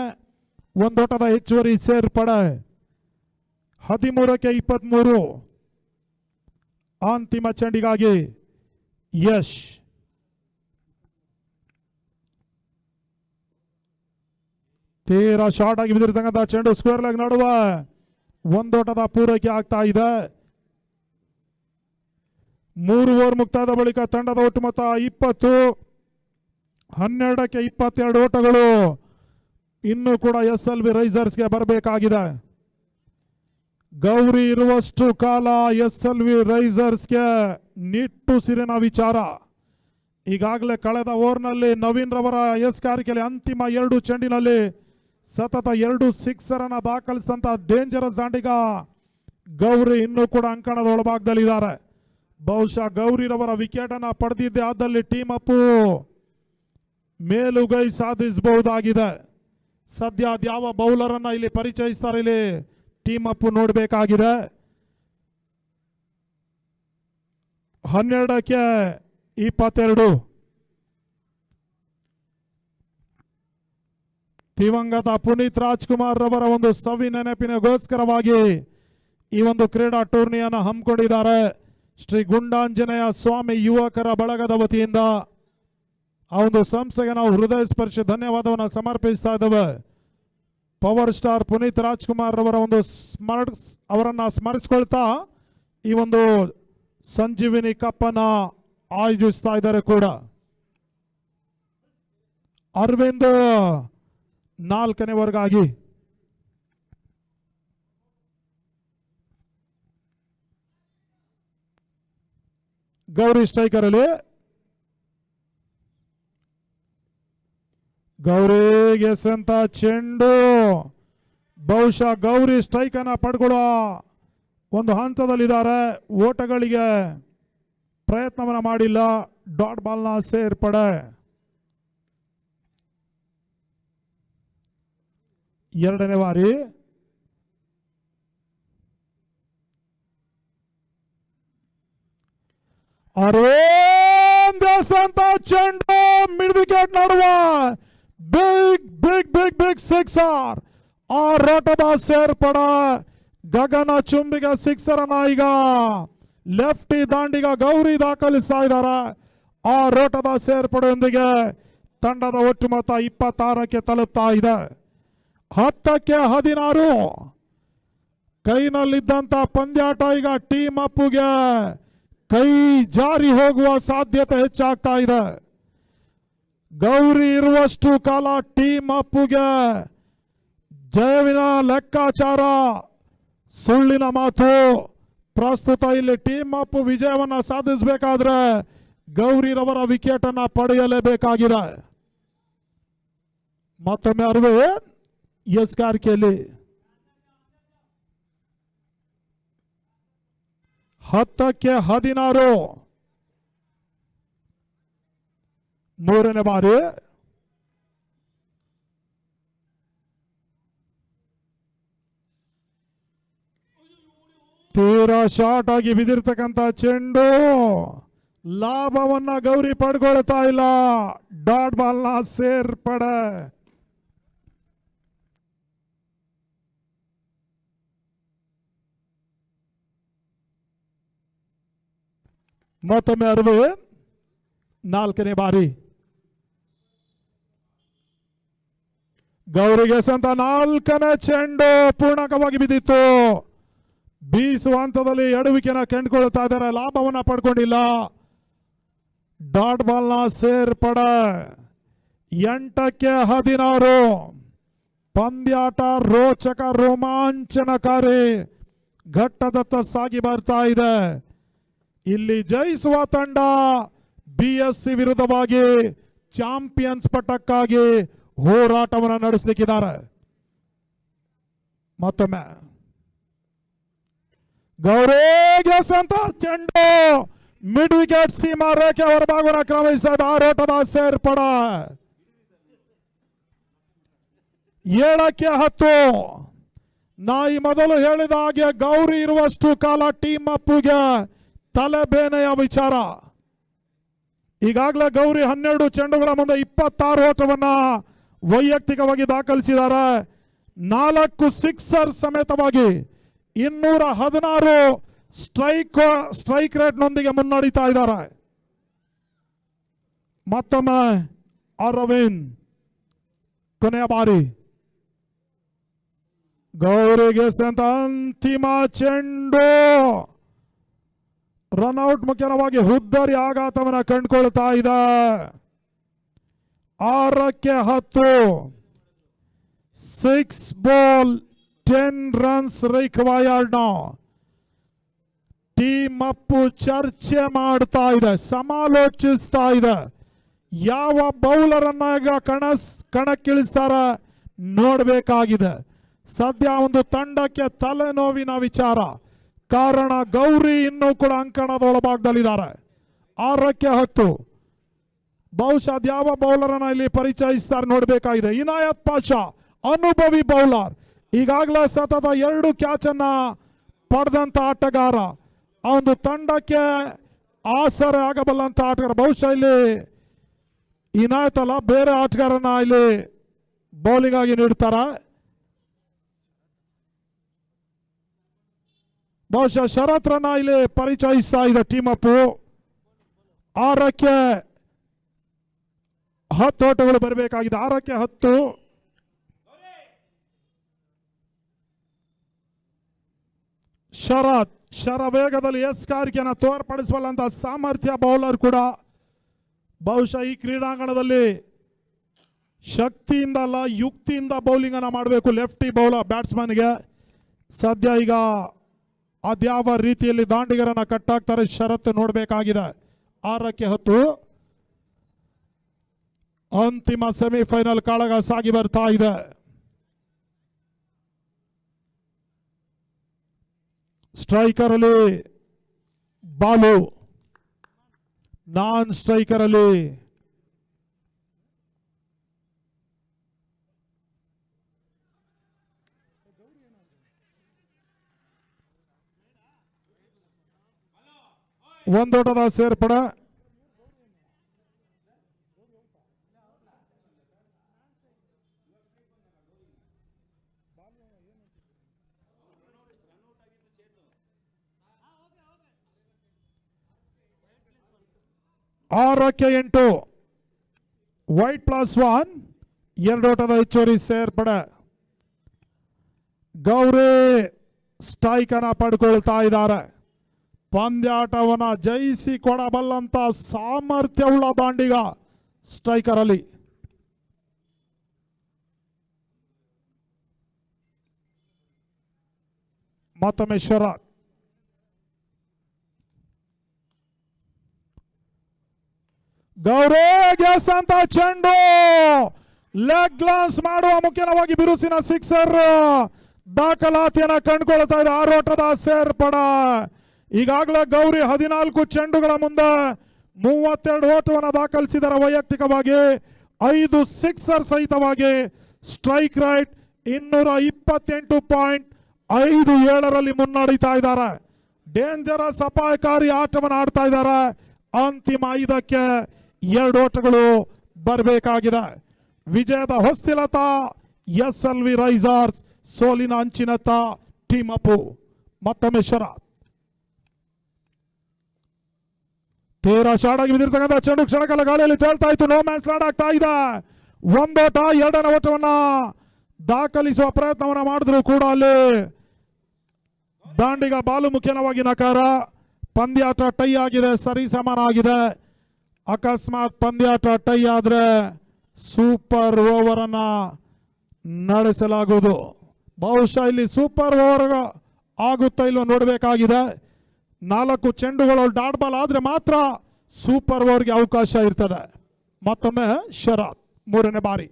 ಒಂದೋಟದ ಹೆಚ್ಚುವರಿ ಸೇರ್ಪಡೆ. 13ಕ್ಕೆ 23 ಅಂತಿಮ ಚೆಂಡಿಗಾಗಿ ಯಶ್. ತೀರಾ ಶಾರ್ಟ್ ಆಗಿ ಬಿದ್ದಿರ್ತಕ್ಕಂಥ ಚೆಂಡು ಸ್ಕ್ವೇರ್ ಲೆಗ್ ನಡುವೆ ಒಂದೋಟದ ಪೂರೈಕೆ ಆಗ್ತಾ ಇದೆ. 3 ಓವರ್ ಮುಕ್ತಾಯದ ಬಳಿಕ ತಂಡದ ಒಟ್ಟು ಮೊತ್ತ 20. 12ಕ್ಕೆ 22 ಓಟಗಳು ಇನ್ನೂ ಕೂಡ SLV ರೈಸರ್ಸ್ಗೆ ಬರಬೇಕಾಗಿದೆ. ಗೌರಿ ಇರುವಷ್ಟು ಕಾಲ SLV ರೈಸರ್ಸ್ಗೆ ನಿಟ್ಟುಸಿರಿನ ವಿಚಾರ. ಈಗಾಗಲೇ ಕಳೆದ ಓವರ್ನಲ್ಲಿ ನವೀನ್ ರವರ ಎಸ್ಕಾರಿಕೆಯಲ್ಲಿ ಅಂತಿಮ 2 ಚೆಂಡಿನಲ್ಲಿ ಸತತ 2 ಸಿಕ್ಸರ್ ಅನ್ನ ದಾಖಲಿಸಿದಂತ ಡೇಂಜರಸ್ ದಾಂಡಿಗ ಗೌರಿ ಇನ್ನೂ ಕೂಡ ಅಂಕಣದ ಒಳಭಾಗದಲ್ಲಿದ್ದಾರೆ. ಬಹುಶಃ ಗೌರಿರವರ ವಿಕೆಟ್ ಅನ್ನ ಪಡೆದಿದ್ದೆ ಆದಲ್ಲಿ ಟೀಮ್ ಅಪ್ ಮೇಲುಗೈ ಸಾಧಿಸಬಹುದಾಗಿದೆ. ಸದ್ಯ ಅದ್ಯಾವ ಬೌಲರ್ ಅನ್ನ ಇಲ್ಲಿ ಪರಿಚಯಿಸ್ತಾರೆ, ಇಲ್ಲಿ ಟೀಮ್ ಅಪ್ ನೋಡಬೇಕಾಗಿದೆ. 12ಕ್ಕೆ 22 ದಿವಂಗತ ಪುನೀತ್ ರಾಜ್ಕುಮಾರ್ ರವರ ಒಂದು ಸವಿ ನೆನಪಿನಗೋಸ್ಕರವಾಗಿ ಈ ಒಂದು ಕ್ರೀಡಾ ಟೂರ್ನಿಯನ್ನು ಹಮ್ಮಿಕೊಂಡಿದ್ದಾರೆ. ಶ್ರೀ ಗುಂಡಾಂಜನೇಯ ಸ್ವಾಮಿ ಯುವಕರ ಬಳಗದ ವತಿಯಿಂದ ಆ ಒಂದು ಸಂಸ್ಥೆಗೆ ನಾವು ಹೃದಯ ಸ್ಪರ್ಶಿ ಧನ್ಯವಾದವನ್ನು ಸಮರ್ಪಿಸ್ತಾ ಇದ್ದೇವೆ. ಪವರ್ ಸ್ಟಾರ್ ಪುನೀತ್ ರಾಜ್ಕುಮಾರ್ ರವರ ಒಂದು ಅವರನ್ನ ಸ್ಮರಿಸಿಕೊಳ್ತಾ ಈ ಒಂದು ಸಂಜೀವಿನಿ ಕಪ್ ಅನ್ನ ಆಯೋಜಿಸ್ತಾ ಇದ್ದಾರೆ ಕೂಡ. ಅರವಿಂದ್ 4ನೇ ವರ್ಗಾಗಿ ಗೌರಿ ಸ್ಟ್ರೈಕರ್ ಅಲ್ಲಿ ಗೌರಿಗೆ ಸಂತ ಚೆಂಡು ಬಹುಶಃ ಗೌರಿ ಸ್ಟ್ರೈಕ್ ಅನ್ನ ಪಡ್ಕೊಳ್ಳೋ ಒಂದು ಹಂತದಲ್ಲಿದ್ದಾರೆ. ಓಟಗಳಿಗೆ ಪ್ರಯತ್ನವನ್ನ ಮಾಡಿಲ್ಲ. ಡಾಟ್ ಬಾಲ್ ನ ಸೇರ್ಪಡೆ. 2ನೇ ಬಾರಿ ಅಂತ ಚೆಂಡು ಮಿಡ್ ವಿಕೆಟ್ ನಡುವ big big big big sixer. ಆ ರೋಟದ ಸೇರ್ಪಡ ಗಗನ ಚುಂಬಿಗ ಸಿಕ್ಸರ್ ಅನ್ನ ಈಗ ಲೆಫ್ಟಿ ದಾಂಡಿಗ ಗೌರಿ ದಾಖಲಿಸ್ತಾ ಇದ್ದಾರೆ. ಆ ರೋಟದ ಸೇರ್ಪಡೆಯೊಂದಿಗೆ ತಂಡದ ಒಟ್ಟು ಮೊತ್ತ 26ಕ್ಕೆ ತಲುಪ್ತಾ ಇದೆ. 10ಕ್ಕೆ 16 ಕೈನಲ್ಲಿದ್ದಂತ ಪಂದ್ಯಾಟ ಈಗ ಟೀಮ್ ಅಪ್ಪುಗೆ ಕೈ ಜಾರಿ ಹೋಗುವ ಸಾಧ್ಯತೆ ಹೆಚ್ಚಾಗ್ತಾ ಇದೆ. ಗೌರಿ ಇರುವಷ್ಟು ಕಾಲ ಟೀಮ್ ಅಪ್ಪುಗೆ ಜಯವಿನ ಲೆಕ್ಕಾಚಾರ ಸುಳ್ಳಿನ ಮಾತು. ಪ್ರಸ್ತುತ ಇಲ್ಲಿ ಟೀಮ್ ಅಪ್ ವಿಜಯವನ್ನ ಸಾಧಿಸಬೇಕಾದ್ರೆ ಗೌರಿರವರ ವಿಕೆಟ್ ಅನ್ನ ಪಡೆಯಲೇಬೇಕಾಗಿದೆ. ಮತ್ತೊಮ್ಮೆ ಅರವಿಂದ್ ಎಸ್ಕಾರಿಕೆಯಲ್ಲಿ 10ಕ್ಕೆ 16 3ನೇ ಬಾರಿ ತೀರಾ ಶಾರ್ಟ್ ಆಗಿ ಬಿದ್ದಿರ್ತಕ್ಕಂಥ ಚೆಂಡು ಲಾಭವನ್ನ ಗೌರಿ ಪಡ್ಕೊಳ್ತಾ ಇಲ್ಲ. ಡಾಟ್ ಬಾಲ್ ನ ಸೇರ್ಪಡೆ. ಮತ್ತೊಮ್ಮೆ ಅರವಿಂದ್ 4ನೇ ಬಾರಿ ಗೌರಿಗೆ ಸಂತ 4ನೇ ಚೆಂಡು ಪೂರ್ಣಕವಾಗಿ ಬಿದ್ದಿತ್ತು. ಬೀಸುವ ಹಂತದಲ್ಲಿ ಎಡವಿಕೆನ ಕಂಡುಕೊಳ್ತಾ ಇದ್ದಾರೆ. ಲಾಭವನ್ನ ಪಡ್ಕೊಂಡಿಲ್ಲ. ಡಾಟ್ ಬಾಲ್ ನ ಸೇರ್ಪಡೆ. 8ಕ್ಕೆ 16 ಪಂದ್ಯಾಟ ರೋಚಕ ರೋಮಾಂಚನಕಾರಿ ಘಟ್ಟದತ್ತ ಸಾಗಿ ಬರ್ತಾ ಇದೆ. ಇಲ್ಲಿ ಜಯಿಸುವ ತಂಡ BSC ವಿರುದ್ಧವಾಗಿ ಚಾಂಪಿಯನ್ಸ್ ಪಟ್ಟಕ್ಕಾಗಿ ಹೋರಾಟವನ್ನು ನಡೆಸಲಿಕ್ಕಿದ್ದಾರೆ. ಮತ್ತೊಮ್ಮೆ ಗೌರಿಗೆ ಸಂತ ಚೆಂಡು ಮಿಡ್ ವಿಕೆಟ್ ಸೀಮಾ ರೇಖೆ ಹೊರಭಾಗವನ್ನು ಕ್ರಮಿಸಿದ ಆರೋಟದ ಸೇರ್ಪಡೆ. 7-10. ನಾ ಈ ಮೊದಲು ಹೇಳಿದ ಹಾಗೆ ಗೌರಿ ಇರುವಷ್ಟು ಕಾಲ ಟೀಮ್ ಅಪ್ಪುಗೆ ತಲೆಬೇನೆಯ ವಿಚಾರ. ಈಗಾಗಲೇ ಗೌರಿ 12 ಚೆಂಡುಗಳ ಮುಂದೆ 26 ಓಟವನ್ನ ವೈಯಕ್ತಿಕವಾಗಿ ದಾಖಲಿಸಿದ್ದಾರೆ. 4 ಸಿಕ್ಸರ್ ಸಮೇತವಾಗಿ 216 ಸ್ಟ್ರೈಕ್ ರೇಟ್ನೊಂದಿಗೆ ಮುನ್ನಡೀತಾ ಇದ್ದಾರೆ. ಮತ್ತೊಮ್ಮೆ ಅರವಿಂದ್ ಕೊನೆಯ ಬಾರಿ ಗೌರಿಗೆ ಸಂತ ಅಂತಿಮ ಚೆಂಡು ರನ್ಔಟ್ ಮುಖ್ಯವಾಗಿ ಹುದ್ದರಿ ಆಘಾತವನ್ನು ಕಂಡುಕೊಳ್ತಾ ಇದೆ. 6-10. 6 ball 10 runs required. Team Appu ಚರ್ಚೆ ಮಾಡ್ತಾ ಇದೆ, ಸಮಾಲೋಚಿಸ್ತಾ ಇದೆ. ಯಾವ ಬೌಲರ್ ಅನ್ನ ಈಗ ಕಣಕ್ಕಿಳಿಸ್ತಾರೆ ನೋಡಬೇಕಾಗಿದೆ. ಸದ್ಯ ಒಂದು ತಂಡಕ್ಕೆ ತಲೆನೋವಿನ ವಿಚಾರ. ಕಾರಣ ಗೌರಿ ಇನ್ನೂ ಕೂಡ ಅಂಕಣದ ಒಳಭಾಗದಲ್ಲಿದ್ದಾರೆ. 6-10. ಬಹುಶಃ ಯಾವ ಬೌಲರ್ ಅನ್ನ ಇಲ್ಲಿ ಪರಿಚಯಿಸ್ತಾರೆ ನೋಡಬೇಕಾಗಿದೆ. ಇನಾಯತ್ ಪಾಷಾ ಅನುಭವಿ ಬೌಲರ್, ಈಗಾಗಲೇ ಸತತ 2 ಕ್ಯಾಚ್ ಅನ್ನ ಪಡೆದಂತ ಆಟಗಾರ, ಆ ಒಂದು ತಂಡಕ್ಕೆ ಆಸರೆ ಆಗಬಲ್ಲಂತ ಆಟಗಾರ. ಬಹುಶಃ ಇಲ್ಲಿ ಇನಾಯತ್ ಅಲ್ಲ, ಬೇರೆ ಆಟಗಾರನ ಇಲ್ಲಿ ಬೌಲಿಂಗ್ ಆಗಿ ನೀಡ್ತಾರೆ. ಬಹುಶಃ ಶರತ್ ರನ್ನ ಇಲ್ಲಿ ಪರಿಚಯಿಸ್ತಾ ಇದೆ ಟೀಮ್ ಅಪ್ಪು. 6-10 ಓಟಗಳು ಬರಬೇಕಾಗಿದೆ. 6-10. ಶರವೇಗದಲ್ಲಿ ಎಸ್ಕಾರಿಕೆಯನ್ನು ತೋರ್ಪಡಿಸಬಲ್ಲಂತ ಸಾಮರ್ಥ್ಯ ಬೌಲರ್ ಕೂಡ. ಬಹುಶಃ ಈ ಕ್ರೀಡಾಂಗಣದಲ್ಲಿ ಶಕ್ತಿಯಿಂದ ಅಲ್ಲ ಯುಕ್ತಿಯಿಂದ ಬೌಲಿಂಗ್ ಅನ್ನ ಮಾಡಬೇಕು ಲೆಫ್ಟಿ ಬೌಲರ್ ಬ್ಯಾಟ್ಸ್ಮನ್ಗೆ. ಸದ್ಯ ಈಗ ಅದ್ಯಾವ ರೀತಿಯಲ್ಲಿ ದಾಂಡಿಗರನ್ನ ಕಟ್ಟಾಕ್ತಾರೆ ಶರತ್ ನೋಡಬೇಕಾಗಿದೆ. 6-10. ಅಂತಿಮ ಸೆಮಿಫೈನಲ್ ಕಾಳಗ ಸಾಗಿ ಬರ್ತಾ ಇದೆ. ಸ್ಟ್ರೈಕರ್ ಅಲ್ಲಿ ಬಾಲು, ನಾನ್ ಸ್ಟ್ರೈಕರ್ ಅಲ್ಲಿ ಒಂದೋಟದ ಸೇರ್ಪಡೆ. ಆರಕ್ಕೆ 8. ವೈಟ್ +1. 2 ಓಟದ ಹೆಚ್ಚುವರಿ ಸೇರ್ಪಡೆ. ಗೌರಿ ಸ್ಟ್ರೈಕ್ ಅನ್ನ ಪಡ್ಕೊಳ್ತಾ ಇದ್ದಾರೆ. ಪಂದ್ಯಾಟವನ್ನ ಜಯಿಸಿ ಕೊಡಬಲ್ಲಂತ ಸಾಮರ್ಥ್ಯವುಳ್ಳ ದಾಂಡಿಗ ಸ್ಟ್ರೈಕರ್ ಅಲ್ಲಿ. ಮತ್ತೊಮ್ಮೆ ಶರತ್. ಗೌರಿಗೆ ಸಂತ ಚೆಂಡು ಲೆಗ್ ಗ್ಲಾನ್ಸ್ ಮಾಡುವ ಮುಖ್ಯವಾಗಿ ಬಿರುಸಿನ ಸಿಕ್ಸರ್ ದಾಖಲಾತಿಯನ್ನು ಕಂಡುಕೊಳ್ತಾ ಇದೆ. 6 ಓಟದ ಸೇರ್ಪಡೆ. ಈಗಾಗಲೇ ಗೌರಿ 14 ಚೆಂಡುಗಳ ಮುಂದೆ 32 ಓಟವನ್ನು ದಾಖಲಿಸಿದ್ದಾರೆ ವೈಯಕ್ತಿಕವಾಗಿ. 5 ಸಿಕ್ಸರ್ ಸಹಿತವಾಗಿ ಸ್ಟ್ರೈಕ್ ರೇಟ್ 228.57ರಲ್ಲಿ ಮುನ್ನಡೀತಾ ಇದ್ದಾರೆ. ಡೇಂಜರಸ್ ಅಪಾಯಕಾರಿ ಆಟವನ್ನು ಆಡ್ತಾ ಇದ್ದಾರೆ. ಅಂತಿಮ 5ಕ್ಕೆ 2 ಓಟಗಳು ಬರಬೇಕಾಗಿದೆ. ವಿಜಯದ ಹೊಸ್ತಿಲತ SLV ರೈಸರ್ಸ್, ಸೋಲಿನ ಅಂಚಿನತ್ತ ಟೀಮ್ ಅಪ್ಪು. ಮತ್ತೊಮ್ಮೆ ಶರತ್. ತೀರ ಶಾಡಾಗಿ ಬಿದ್ದಿರ್ತಕ್ಕಂಥ ಚೆಂಡು ಕ್ಷಣಕಾಲ ಗಾಳಿಯಲ್ಲಿ ತೇಳ್ತಾ ಇತ್ತು. ನೋ ಮ್ಯಾನ್ಸ್ ಲ್ಯಾಂಡ್ ಆಗ್ತಾ ಇದೆ. 1 ಓಟ 2ನೇ ಓಟವನ್ನ ದಾಖಲಿಸುವ ಪ್ರಯತ್ನವನ್ನ ಮಾಡಿದ್ರು ಕೂಡ ಅಲ್ಲಿ ದಾಂಡಿಗ ಬಾಲು ಮುಖ್ಯವಾಗಿ ನಕಾರ. ಪಂದ್ಯಾಟ ಟೈ ಆಗಿದೆ, ಸರಿ ಸಮಾನ ಆಗಿದೆ. ಅಕಸ್ಮಾತ್ ಪಂದ್ಯಾಟ ಟೈ ಆದ್ರೆ ಸೂಪರ್ ಓವರ್ ಅನ್ನ ನಡೆಸಲಾಗುವುದು. ಬಹುಶಃ ಇಲ್ಲಿ ಸೂಪರ್ ಓವರ್ ಆಗುತ್ತಾ ಇಲ್ಲೋ ನೋಡಬೇಕಾಗಿದೆ. 4 ಚೆಂಡುಗಳು ಡಾಟ್ ಬಾಲ್ ಆದ್ರೆ ಮಾತ್ರ ಸೂಪರ್ ಓವರ್ಗೆ ಅವಕಾಶ ಇರ್ತದೆ. ಮತ್ತೊಮ್ಮೆ ಶರತ್ 3ನೇ ಬಾರಿ.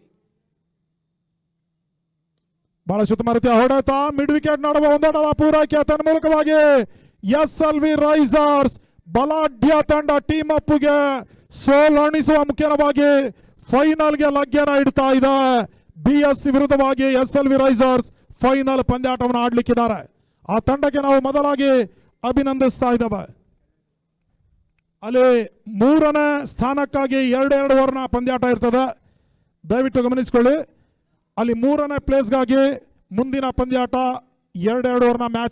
ಬಹಳ ಉತ್ತಮ ರೀತಿಯ ಹೊಡೆತ, ಮಿಡ್ ವಿಕೆಟ್ ನಡುವ ಒಂದಾಟದ ಪೂರೈಕೆ ತನ್ಮೂಲಕವಾಗಿ SLV ರೈಸರ್ಸ್ ಬಲಾಢ್ಯ ತಂಡ ಟೀಮ್ ಅಪ್ಗೆ ಸೋಲಣಿಸುವ ಮುಖ್ಯವಾಗಿ ಫೈನಲ್ಗೆ ಲಗ್ಗೆನ ಇಡ್ತಾ ಇದೆ. BSC ವಿರುದ್ಧವಾಗಿ SLV ರೈಸರ್ಸ್ ಫೈನಲ್ ಪಂದ್ಯಾಟವನ್ನು ಆಡ್ಲಿಕ್ಕಿದ್ದಾರೆ. ಆ ತಂಡಕ್ಕೆ ನಾವು ಮೊದಲಾಗಿ ಅಭಿನಂದಿಸ್ತಾ ಇದ್ದೇವೆ. ಅಲ್ಲಿ 3ನೇ ಸ್ಥಾನಕ್ಕಾಗಿ 2 ಓವರ್ನ ಪಂದ್ಯಾಟ ಇರ್ತದೆ, ದಯವಿಟ್ಟು ಗಮನಿಸಿಕೊಳ್ಳಿ. ಅಲ್ಲಿ 3ನೇ ಪ್ಲೇಸ್ಗಾಗಿ ಮುಂದಿನ ಪಂದ್ಯಾಟ 2 ಓವರ್ನ ಮ್ಯಾಚ್